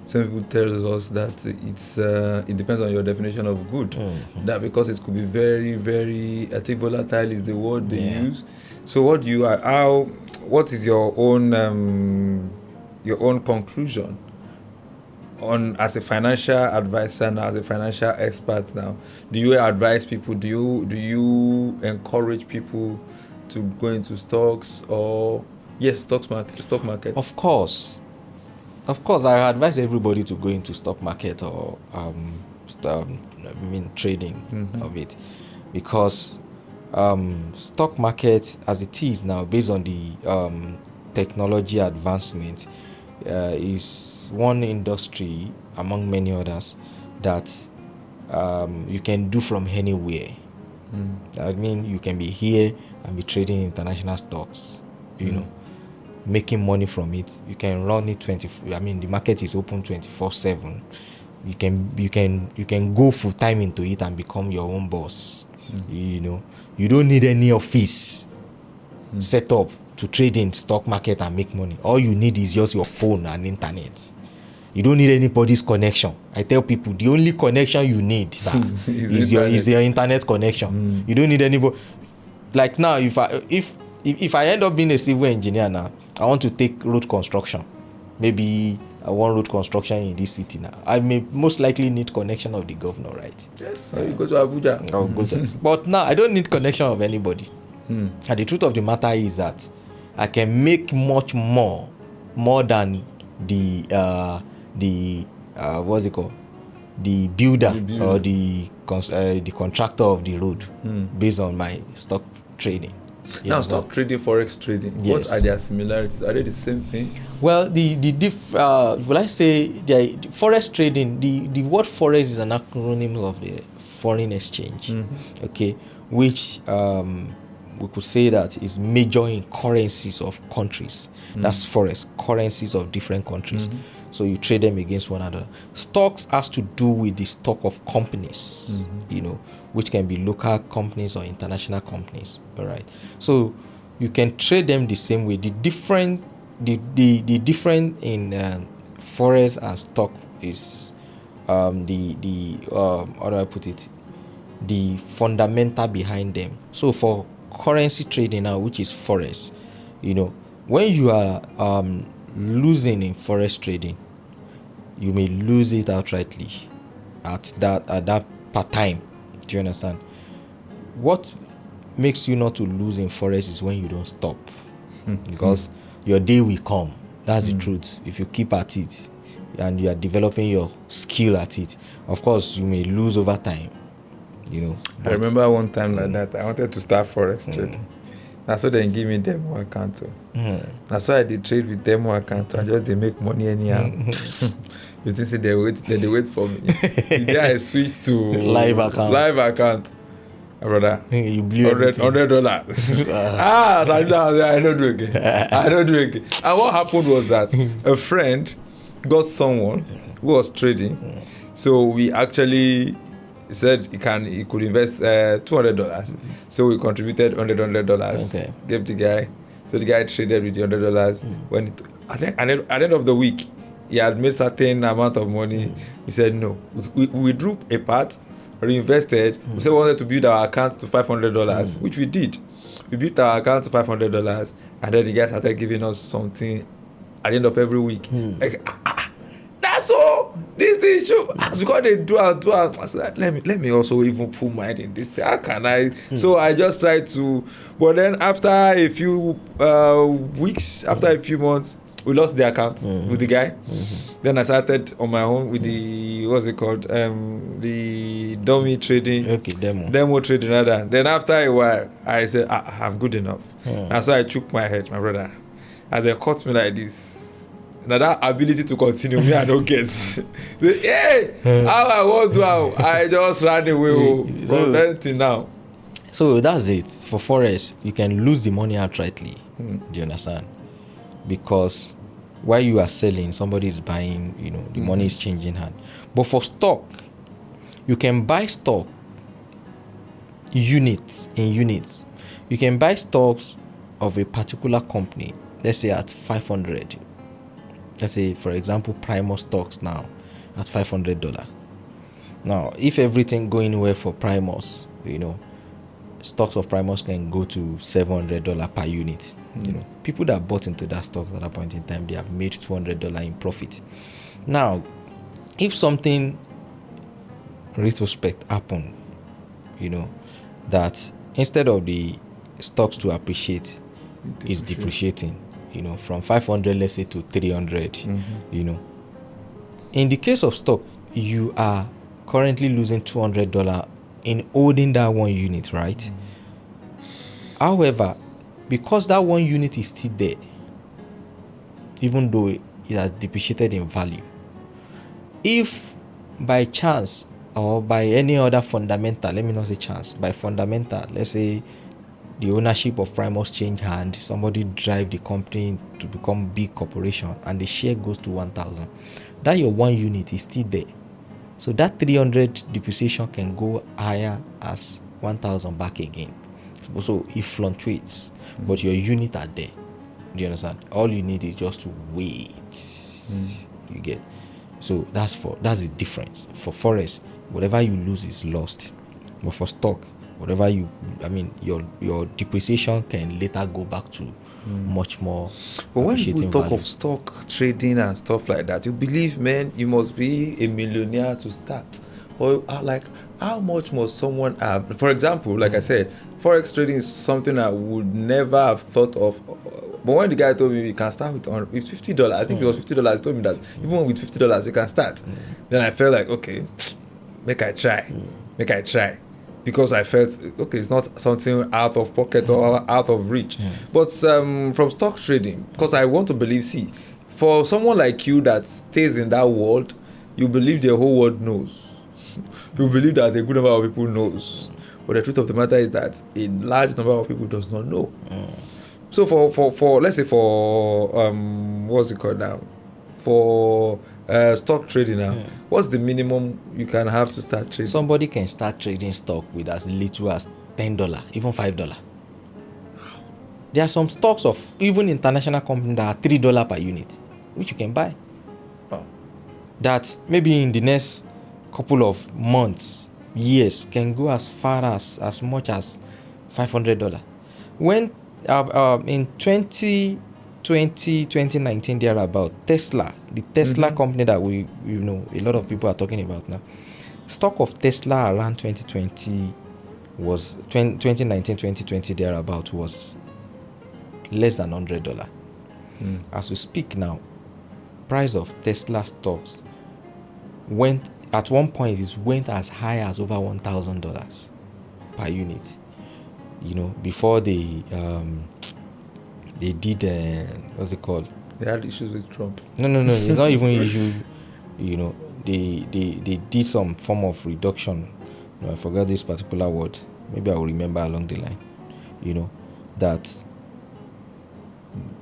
Speaker 1: Some people tell us that it depends on your definition of good. That because it could be very, very, I think volatile is the word they use. So what is your own conclusion on, as a financial advisor now, as a financial expert now? Do you advise people? Do you encourage people to go into stocks or stock market?
Speaker 2: Of course, I advise everybody to go into stock market or trading of it, because stock market as it is now, based on the technology advancement, is one industry among many others that you can do from anywhere. I mean, you can be here and be trading international stocks, you know, making money from it. You can run it the market is open 24/7. You can go full time into it and become your own boss. You know, you don't need any office set up to trade in stock market and make money. All you need is just your phone and internet. You don't need anybody's connection. I tell people the only connection you need, sir, is your internet connection. You don't need anybody. Like now, if I end up being a civil engineer now, I want to take road construction. Maybe I want road construction in this city now. I may most likely need connection of the governor, right?
Speaker 1: Yes. So you go to Abuja.
Speaker 2: I'll go to. But now I don't need connection of anybody. And the truth of the matter is that I can make much more than the what's it called? The builder or the contractor of the road, based on my stock trading.
Speaker 1: Now, stock trading, forex trading.
Speaker 2: Yes.
Speaker 1: What are their similarities? Are they the same thing?
Speaker 2: Well, will I say the forex trading? The word forex is an acronym of the foreign exchange. Okay, which we could say that is major in currencies of countries. That's forex, currencies of different countries. So you trade them against one another. Stocks has to do with the stock of companies, you know, which can be local companies or international companies. All right. So you can trade them the same way. The difference in forex and stock is how do I put it? The fundamental behind them. So for currency trading now, which is forex, you know, when you are losing in forex trading, you may lose it outrightly at that part time. Do you understand? What makes you not to lose in forex is when you don't stop, because your day will come. That's the truth. If you keep at it and you are developing your skill at it, of course you may lose over time, you know.
Speaker 1: I remember one time like that, I wanted to start forex trading. That's why they give me demo account. That's why I did trade with demo account and just they make money anyhow. You think say they wait for me. The day I switched to
Speaker 2: live
Speaker 1: account, brother,
Speaker 2: you blew
Speaker 1: $100. So I don't do again. And what happened was that a friend got someone who was trading, so we actually said he could invest $200. So we contributed $100.
Speaker 2: Okay.
Speaker 1: Gave the guy. So the guy traded with the $100. When at the end of the week, he had made certain amount of money. We said no. We drew a part, reinvested. We said we wanted to build our account to $500, which we did. We built our account to $500, and then the guy started giving us something at the end of every week. Like, that's all. This thing should. As because they do out. I said, let me also even put mine in this thing. How can I? So I just try to. But then after a few weeks, after a few months, we lost the account with the guy. Then I started on my own with the what's it called? The dummy trading.
Speaker 2: Okay,
Speaker 1: Demo trading rather. Then after a while, I said, I'm good enough. And so I shook my head, my brother. As they caught me like this. Now that ability to continue, me I don't get. Hey, how I want to, I just ran away from then till now.
Speaker 2: So that's it. For forex, you can lose the money outrightly. Do you understand? Because while you are selling, somebody is buying, the money is changing hand. But for stock, you can buy stock units. You can buy stocks of a particular company, let's say at 500. Let's say, for example, Primus stocks now at $500. Now, if everything going well for Primus, stocks of Primus can go to $700 per unit. People that bought into that stock at that point in time, they have made $200 in profit. Now, if something retrospect happened, that instead of the stocks to appreciate, it's depreciating. From 500, let's say, to 300. In the case of stock, you are currently losing $200 in holding that one unit, right? However, because that one unit is still there, even though it has depreciated in value, if by chance or by any other fundamental, let me not say chance, by fundamental, let's say the ownership of Primus change hand, somebody drive the company to become big corporation, and the share goes to 1,000, that your one unit is still there. So that 300 depreciation can go higher as 1,000 back again. So it fluctuates, but your unit are there. Do you understand? All you need is just to wait. You get? So that's the difference. For forex, whatever you lose is lost. But for stock, whatever your depreciation can later go back to much more.
Speaker 1: But when people talk of stock trading and stuff like that, you believe, man, you must be a millionaire to start. Or like, how much must someone have? For example, like I said, forex trading is something I would never have thought of. But when the guy told me you can start with $50, I think it was $50. He told me that even with $50 you can start. Then I felt like, okay, make I try. Because I felt, okay, it's not something out of pocket or out of reach. But from stock trading, because I want to believe, for someone like you that stays in that world, you believe the whole world knows. You believe that a good number of people knows. But the truth of the matter is that a large number of people does not know. So for let's say for what's it called now? For stock trading now, what's the minimum you can have to start trading?
Speaker 2: Somebody can start trading stock with as little as $10, even $5. There are some stocks of even international companies that are $3 per unit, which you can buy. That maybe in the next couple of months, years, can go as far as much as $500. When in 2019 thereabout, Tesla, the Tesla company that we a lot of people are talking about now, stock of Tesla around 2019 2020 thereabout was less than $100. As we speak now, price of Tesla stocks went at one point, it went as high as over $1,000 per unit. Before they did what's it called?
Speaker 1: They had issues with Trump.
Speaker 2: No, it's not even issue. They did some form of reduction. I forgot this particular word. Maybe I will remember along the line. That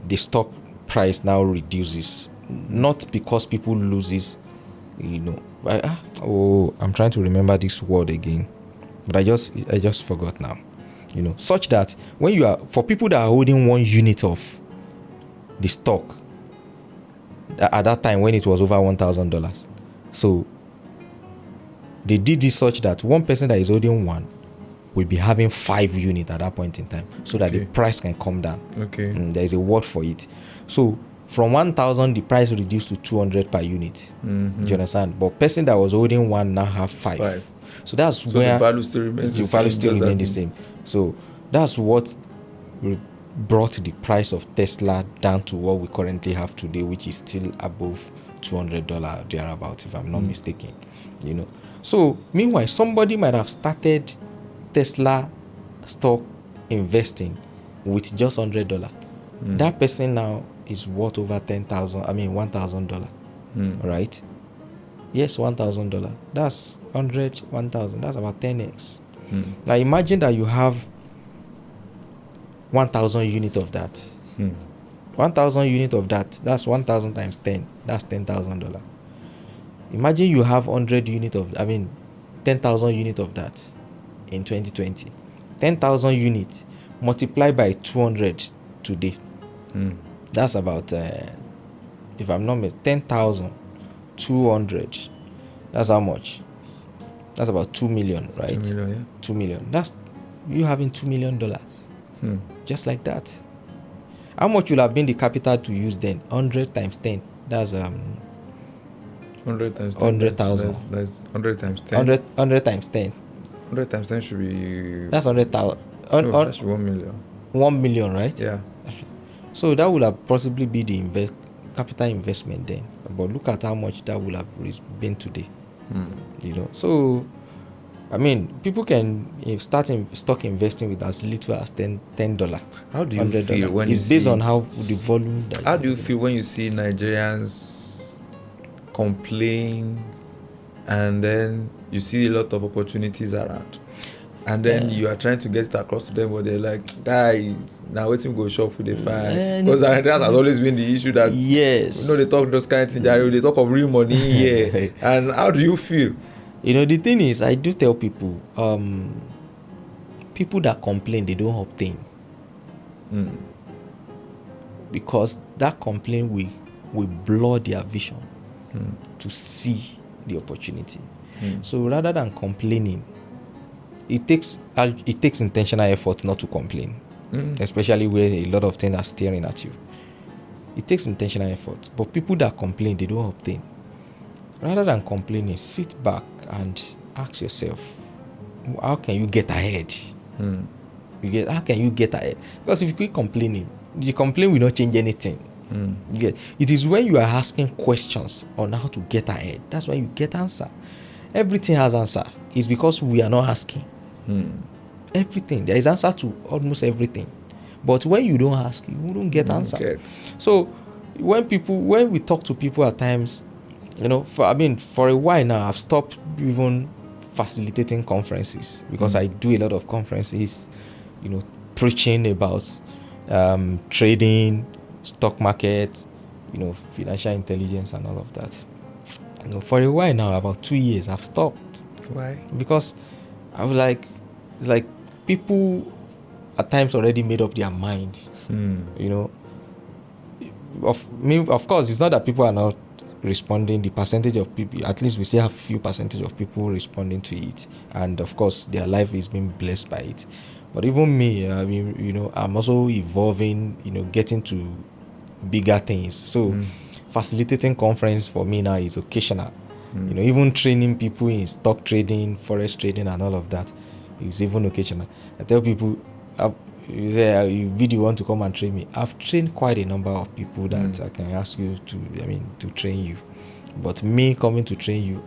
Speaker 2: the stock price now reduces, not because people loses. I'm trying to remember this word again, but I just forgot now. Such that when you are, for people that are holding one unit of the stock at that time when it was over $1,000, so they did this such that one person that is holding one will be having 5 units at that point in time, so that the price can come down.
Speaker 1: Okay.
Speaker 2: There is a word for it. So From 1,000, the price reduced to 200 per unit.
Speaker 1: Mm-hmm.
Speaker 2: Do you understand? But person that was holding one now have five. So that's where
Speaker 1: the value still remains
Speaker 2: the value still remains the same. So that's what brought the price of Tesla down to what we currently have today, which is still above $200 thereabout, if I'm not mistaken. You know. So meanwhile, somebody might have started Tesla stock investing with just $100. That person now is worth over $1,000. Right? Yes, $1,000. That's 1,000. That's about 10x. Now imagine that you have 1,000 units of that. 1,000 units of that. That's 1,000 times 10. That's $10,000. Imagine you have 100 units of, 10,000 units of that in 2020. 10,000 units multiplied by 200 today. That's about, if I'm not mistaken, 10,200. That's how much? That's about 2 million, right?
Speaker 1: 2 million, yeah.
Speaker 2: 2 million. That's you having $2 million. Just like that. How much will have been the capital to use then? 100 times 10. That's
Speaker 1: 100 times 10.
Speaker 2: 100,000.
Speaker 1: That's 100 times 10.
Speaker 2: 100 times 10.
Speaker 1: 100 times 10 should be...
Speaker 2: That's 100,000.
Speaker 1: No, that should be 1 million.
Speaker 2: 1 million, right?
Speaker 1: Yeah.
Speaker 2: So that would have possibly be the capital investment then. But look at how much that would have been today. You know, so people can start stock investing with as little as $10.
Speaker 1: How do you
Speaker 2: $100.
Speaker 1: feel when
Speaker 2: it's based on how the volume that
Speaker 1: how do you feel when you see Nigerians complain and then you see a lot of opportunities around and then you are trying to get it across to them, but they're like, guy, now waiting go shop with the fine, because that has always been the issue that they talk those kind of things, they talk of real money here. And how do you feel?
Speaker 2: You know, the thing is, I do tell people, people that complain, they don't obtain. Because that complaint will blur their vision to see the opportunity. So rather than complaining, it takes intentional effort not to complain, especially where a lot of things are staring at you. It takes intentional effort. But people that complain, they don't obtain. Rather than complaining, sit back and ask yourself, how can you get ahead? How can you get ahead? Because if you keep complaining, the complaint will not change anything. It is when you are asking questions on how to get ahead, that's when you get answer. Everything has answer. It's because we are not asking. Everything. There is answer to almost everything. But when you don't ask, you don't get answer. So when we talk to people at times, you know, for a while now, I've stopped even facilitating conferences because I do a lot of conferences, you know, preaching about trading, stock market, you know, financial intelligence and all of that. You know, for a while now, about 2 years, I've stopped.
Speaker 1: Why? Because
Speaker 2: I was like, it's like people at times already made up their mind. You know, of course, it's not that people are not responding. The percentage of people, at least we still have few percentage of people responding to it, and of course their life is being blessed by it. But even me, you know, I'm also evolving, you know, getting to bigger things. So facilitating conference for me now is occasional. You know, even training people in stock trading, forex trading and all of that is even occasional. I tell people, you want to come and train me. I've trained quite a number of people that I can ask you to train you. But me coming to train you,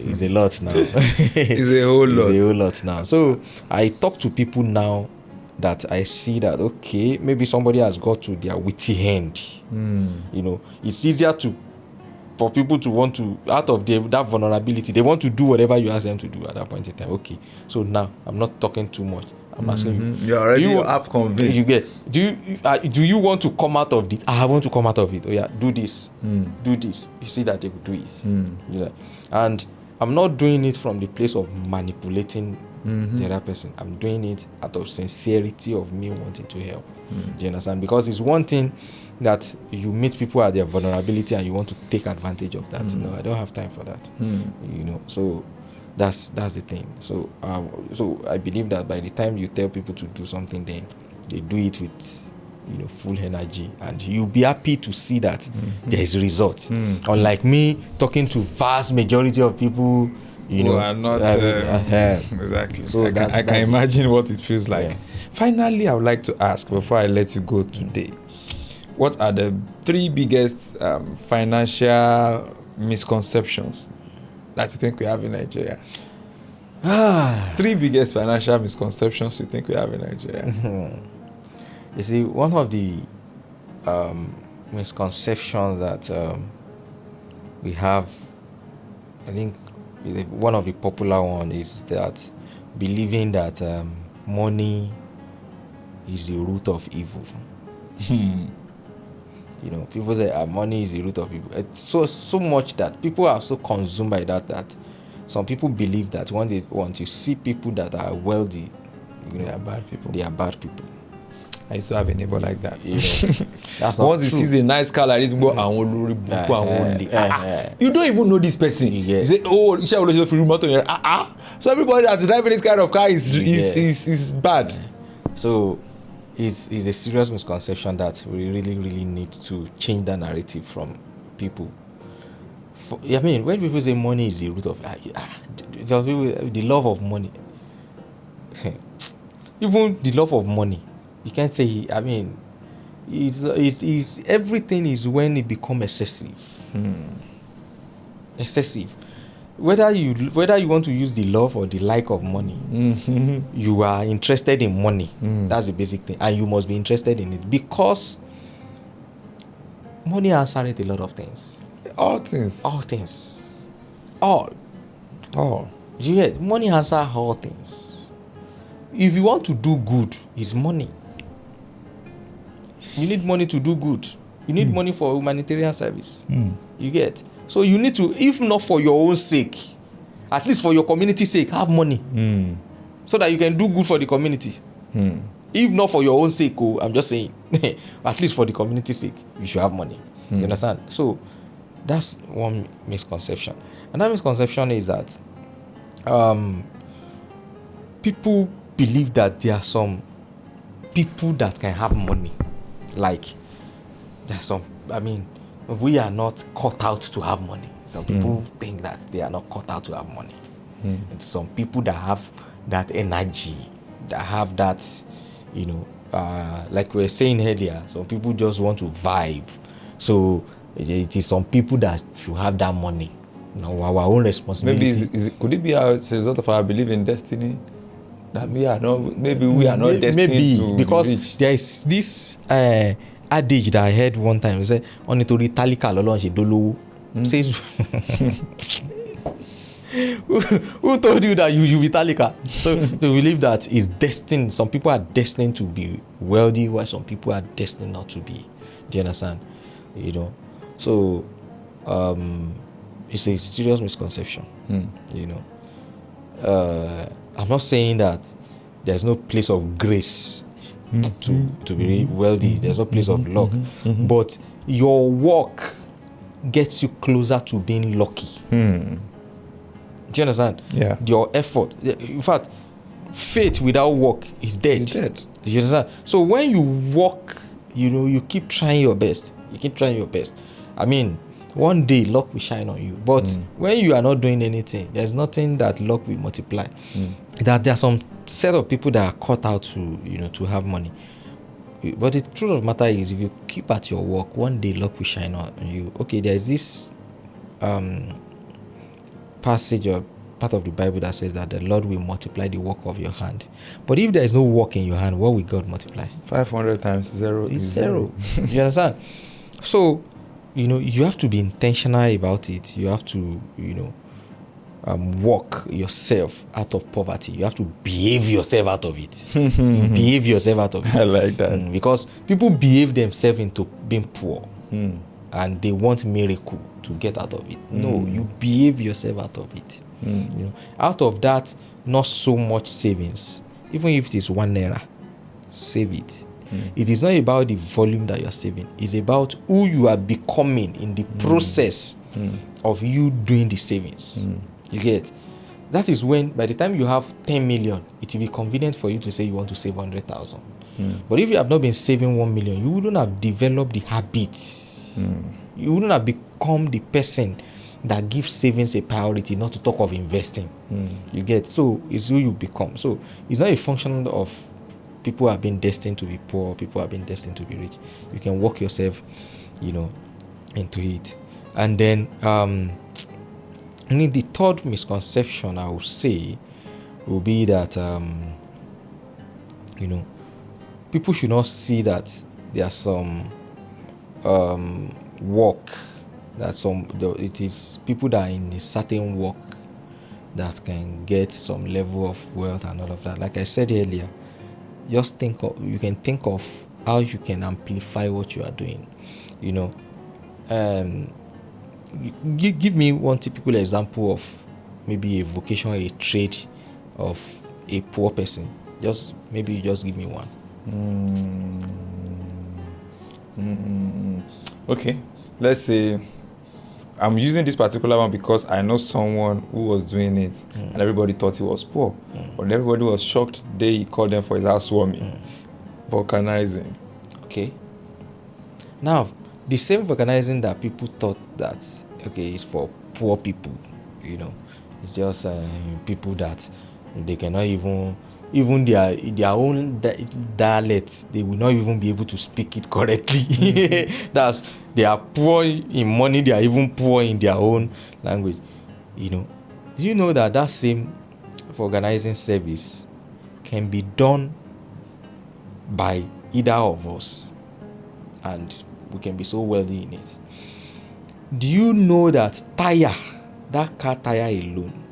Speaker 2: is a lot now.
Speaker 1: It's a whole lot.
Speaker 2: It's a whole lot now. So I talk to people now that I see that, okay, maybe somebody has got to their witty end. You know, it's easier for people to want to, out of that vulnerability, they want to do whatever you ask them to do at that point in time. Okay, so now I'm not talking too much. I'm asking you.
Speaker 1: You're already half convinced.
Speaker 2: You get? Do you want to come out of this? I want to come out of it. Oh yeah, do this. Do this. You see that they will do it. Yeah. And I'm not doing it from the place of manipulating the other person. I'm doing it out of sincerity of me wanting to help. Do you understand? Because it's one thing that you meet people at their vulnerability and you want to take advantage of that. No, I don't have time for that. You know, so that's the thing. So I believe that by the time you tell people to do something, then they do it with full energy, and you'll be happy to see that there is results. Unlike me talking to vast majority of people,
Speaker 1: who are not exactly. So I can imagine what it feels like. Yeah. Finally, I would like to ask before I let you go today, what are the 3 biggest financial misconceptions that you think we have in Nigeria? 3 biggest financial misconceptions you think we have in Nigeria?
Speaker 2: You see, one of the misconceptions that we have, I think one of the popular one is that believing that money is the root of evil. People say money is the root of evil. It's so much that people are so consumed by that some people believe that when you see people that are wealthy,
Speaker 1: they are bad people.
Speaker 2: They are bad people.
Speaker 1: I used to have a neighbor like that.
Speaker 2: That's
Speaker 1: once he sees a nice car like this, you don't even know this person. You say, oh, so everybody that's driving this kind of car is bad.
Speaker 2: So it's a serious misconception that we really, really need to change that narrative from people. When people say money is the root of the love of money, even the love of money, you can't say. It's everything is when it becomes excessive. Excessive. Whether you want to use the love or the like of money, you are interested in money. That's the basic thing, and you must be interested in it because money answers a lot of things.
Speaker 1: All things.
Speaker 2: Yes, money answers all things. If you want to do good, it's money. You need money to do good. You need money for humanitarian service. You get. So you need to, if not for your own sake, at least for your community's sake, have money. So that you can do good for the community. If not for your own sake, I'm just saying, at least for the community's sake, you should have money. You understand? So that's one misconception. Another misconception is that people believe that there are some people that can have money. Like, there are some, we are not cut out to have money. Some people think that they are not cut out to have money. And some people that have that energy, that have that, like we were saying earlier, some people just want to vibe. So it is some people that should have that money. Our own responsibility.
Speaker 1: Maybe could it be as a result of our belief in destiny? That we are not destined to
Speaker 2: because
Speaker 1: reach.
Speaker 2: There is this adage that I heard one time. It said, "Onitori talika lolo nse dolowo." Says, who told you that you be talika? So they believe that it's destined. Some people are destined to be wealthy, while some people are destined not to be. Do you understand? So it's a serious misconception. I'm not saying that there's no place of grace to be wealthy. There's no place of luck. But your work gets you closer to being lucky. Do you understand?
Speaker 1: Yeah.
Speaker 2: Your effort. In fact, faith without work is dead.
Speaker 1: It's dead.
Speaker 2: Do you understand? So when you work, you keep trying your best. One day luck will shine on you. But when you are not doing anything, there's nothing that luck will multiply. That there are some set of people that are cut out to have money. But the truth of the matter is, if you keep at your work, one day luck will shine on you. Okay, there's this passage or part of the Bible that says that the Lord will multiply the work of your hand. But if there is no work in your hand, what will God multiply?
Speaker 1: 500 times 0 is 0.
Speaker 2: You understand? So, you have to be intentional about it. You have to, work yourself out of poverty. You have to behave yourself out of it. Behave yourself out of it.
Speaker 1: I like that.
Speaker 2: Because people behave themselves into being poor. And they want miracle to get out of it. No, you behave yourself out of it. Out of that, not so much savings. Even if it is 1 naira, save it. It is not about the volume that you are saving. It's about who you are becoming in the process of you doing the savings. You get? That is when, by the time you have 10 million, it will be convenient for you to say you want to save 100,000. But if you have not been saving 1 million, you wouldn't have developed the habits. You wouldn't have become the person that gives savings a priority, not to talk of investing. You get? So it's who you become. So it's not a function of people have been destined to be poor, people have been destined to be rich. You can work yourself, into it. And then the third misconception I would say will be that people should not see that there are some work it is people that are in a certain work that can get some level of wealth and all of that. Like I said earlier, just you can think of how you can amplify what you are doing. Give me one typical example of maybe a vocation, a trade of a poor person. Just give me one.
Speaker 1: Okay, let's say I'm using this particular one because I know someone who was doing it and everybody thought he was poor. But everybody was shocked the day he called them for his housewarming, vulcanizing.
Speaker 2: Okay. Now, the same vulcanizing that people thought that, is for poor people, it's just people that they cannot even their own dialect, they will not even be able to speak it correctly. They are poor in money, they are even poor in their own language. Do you know that same organizing service can be done by either of us and we can be so wealthy in it? Do you know that that car tire alone,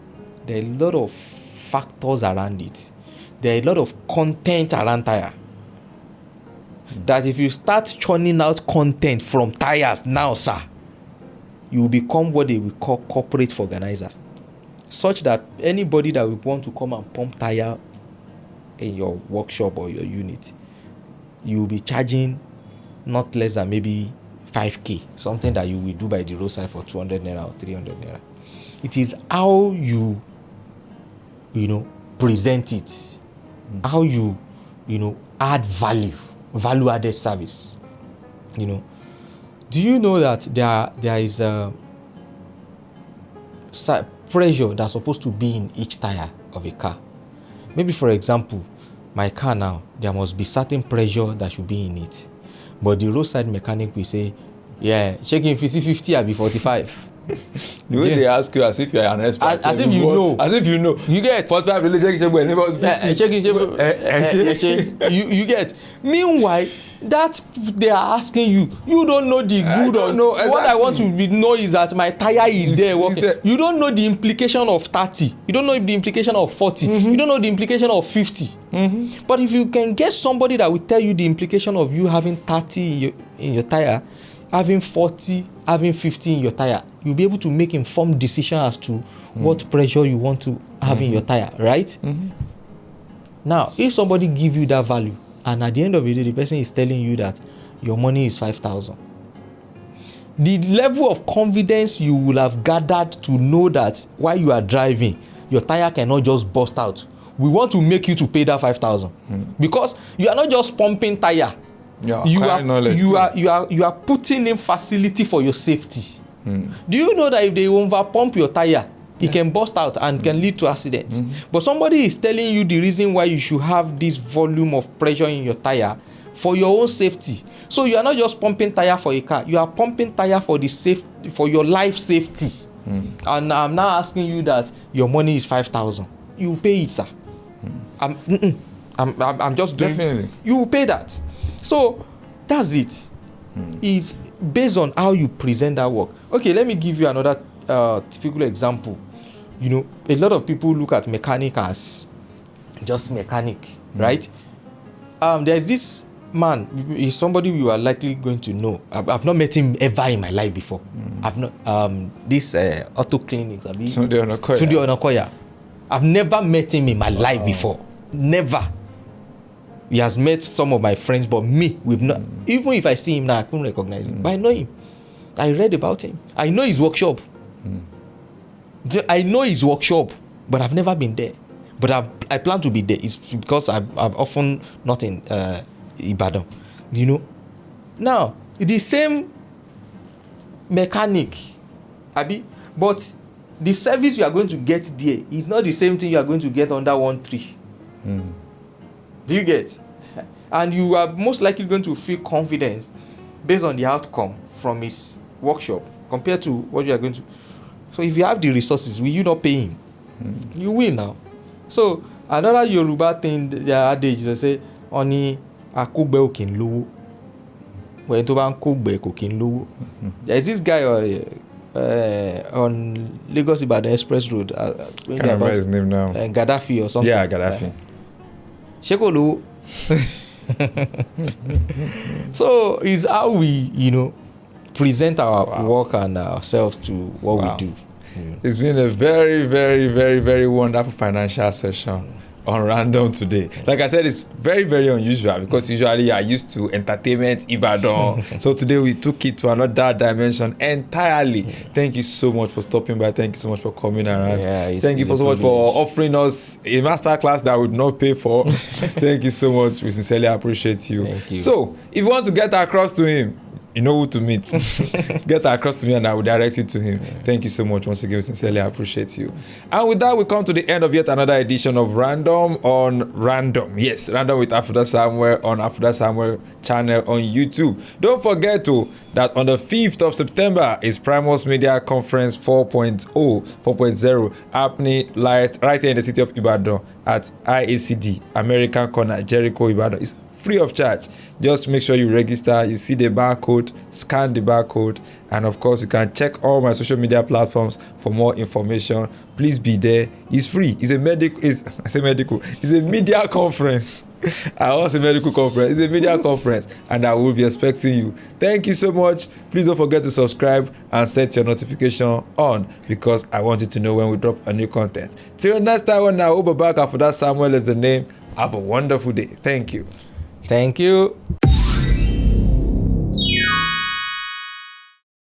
Speaker 2: there are a lot of factors around it. There are a lot of content around tire. That if you start churning out content from tires now, sir, you will become what they will call corporate organizer. Such that anybody that will want to come and pump tire in your workshop or your unit, you will be charging not less than maybe 5k, something that you will do by the roadside for 200 naira or 300 naira. It is how you present it, how you add value added service. Do you know that there is a pressure that's supposed to be in each tire of a car? Maybe, for example, my car now, there must be certain pressure that should be in it, but the roadside mechanic will say, checking if you see 50 or be 45.
Speaker 1: The way they ask you as if you are an expert,
Speaker 2: as if you know, you get
Speaker 1: 45 relationship when
Speaker 2: you get. Meanwhile, that they are asking you don't know the good or no. Exactly. What I want to know is that my tire is there working. You don't know the implication of 30. You don't know the implication of 40. You don't know the implication of 50. But if you can get somebody that will tell you the implication of you having 30 in your tire, having 40, having 50 in your tire, you'll be able to make informed decision as to what pressure you want to have in your tire, right? Now, if somebody give you that value, and at the end of the day, the person is telling you that your money is 5,000, the level of confidence you will have gathered to know that while you are driving, your tire cannot just burst out. We want to make you to pay that 5,000 because you are not just pumping tire. You are putting in facility for your safety. Do you know that if they over pump your tire, it can burst out and can lead to accidents? But somebody is telling you the reason why you should have this volume of pressure in your tire for your own safety. So you are not just pumping tire for a car, you are pumping tire for for your life safety. And I'm now asking you that your money is 5,000. You pay it, sir. I'm just doing.
Speaker 1: Definitely.
Speaker 2: You will pay that. So that's it. It's based on how you present that work. Okay, let me give you another typical example. A lot of people look at mechanic as just mechanic, right? There's this man, he's somebody you are likely going to know. I've not met him ever in my life before. I've not this auto clinic. Tunde Onakoya. I've never met him in my life before. Never. He has met some of my friends, but me, we've not. Even if I see him now, I couldn't recognize him. But I know him. I read about him. I know his workshop. I know his workshop, but I've never been there. But I plan to be there. It's because I'm often not in Ibadan, you know. Now, the same mechanic, Abi, but the service you are going to get there is not the same thing you are going to get under one tree. Do you get? And you are most likely going to feel confidence based on the outcome from his workshop compared to what you are going to. So if you have the resources, will you not pay him? You will now. So another Yoruba thing, the adage, they say, "Oni akugbe okin lowo." When to ban kugbe kokin lowo. There is this guy on Lagos Ibadan Express Road.
Speaker 1: Can't remember his name now.
Speaker 2: Gaddafi or something.
Speaker 1: Yeah, Gaddafi.
Speaker 2: Sheko lowo. So it's how we, present our work and ourselves to what we do.
Speaker 1: It's been a very, very, very, very wonderful financial session on Random today. Like I said, it's very, very unusual because usually I used to entertainment Ibadan. So today we took it to another dimension entirely. Thank you so much for stopping by. Thank you so much for coming around. Thank you so much for offering us a masterclass that I would not pay for. Thank you so much. We sincerely appreciate you.
Speaker 2: Thank you.
Speaker 1: So if you want to get across to him, you know who to meet. Get across to me and I will direct you to him. Thank you so much once again. We sincerely appreciate you. And with that, we come to the end of yet another edition of Random on Random. Yes, Random with Abiodun Samuel on Abiodun Samuel channel on YouTube. Don't forget that on the 5th of September is Primus Media Conference 4.0 happening right here in the city of Ibadan at IACD, American Corner, Jericho, Ibadan. It's free of charge. Just make sure you register, you see the barcode, scan the barcode, and of course you can check all my social media platforms for more information. Please be there. It's free. It's a media conference. I also a medical conference. It's a media conference, and I will be expecting you. Thank you so much. Please don't forget to subscribe and set your notification on because I want you to know when we drop a new content. Till next time, when I will be back after that, Samuel is the name. Have a wonderful day. Thank you.
Speaker 2: Thank you.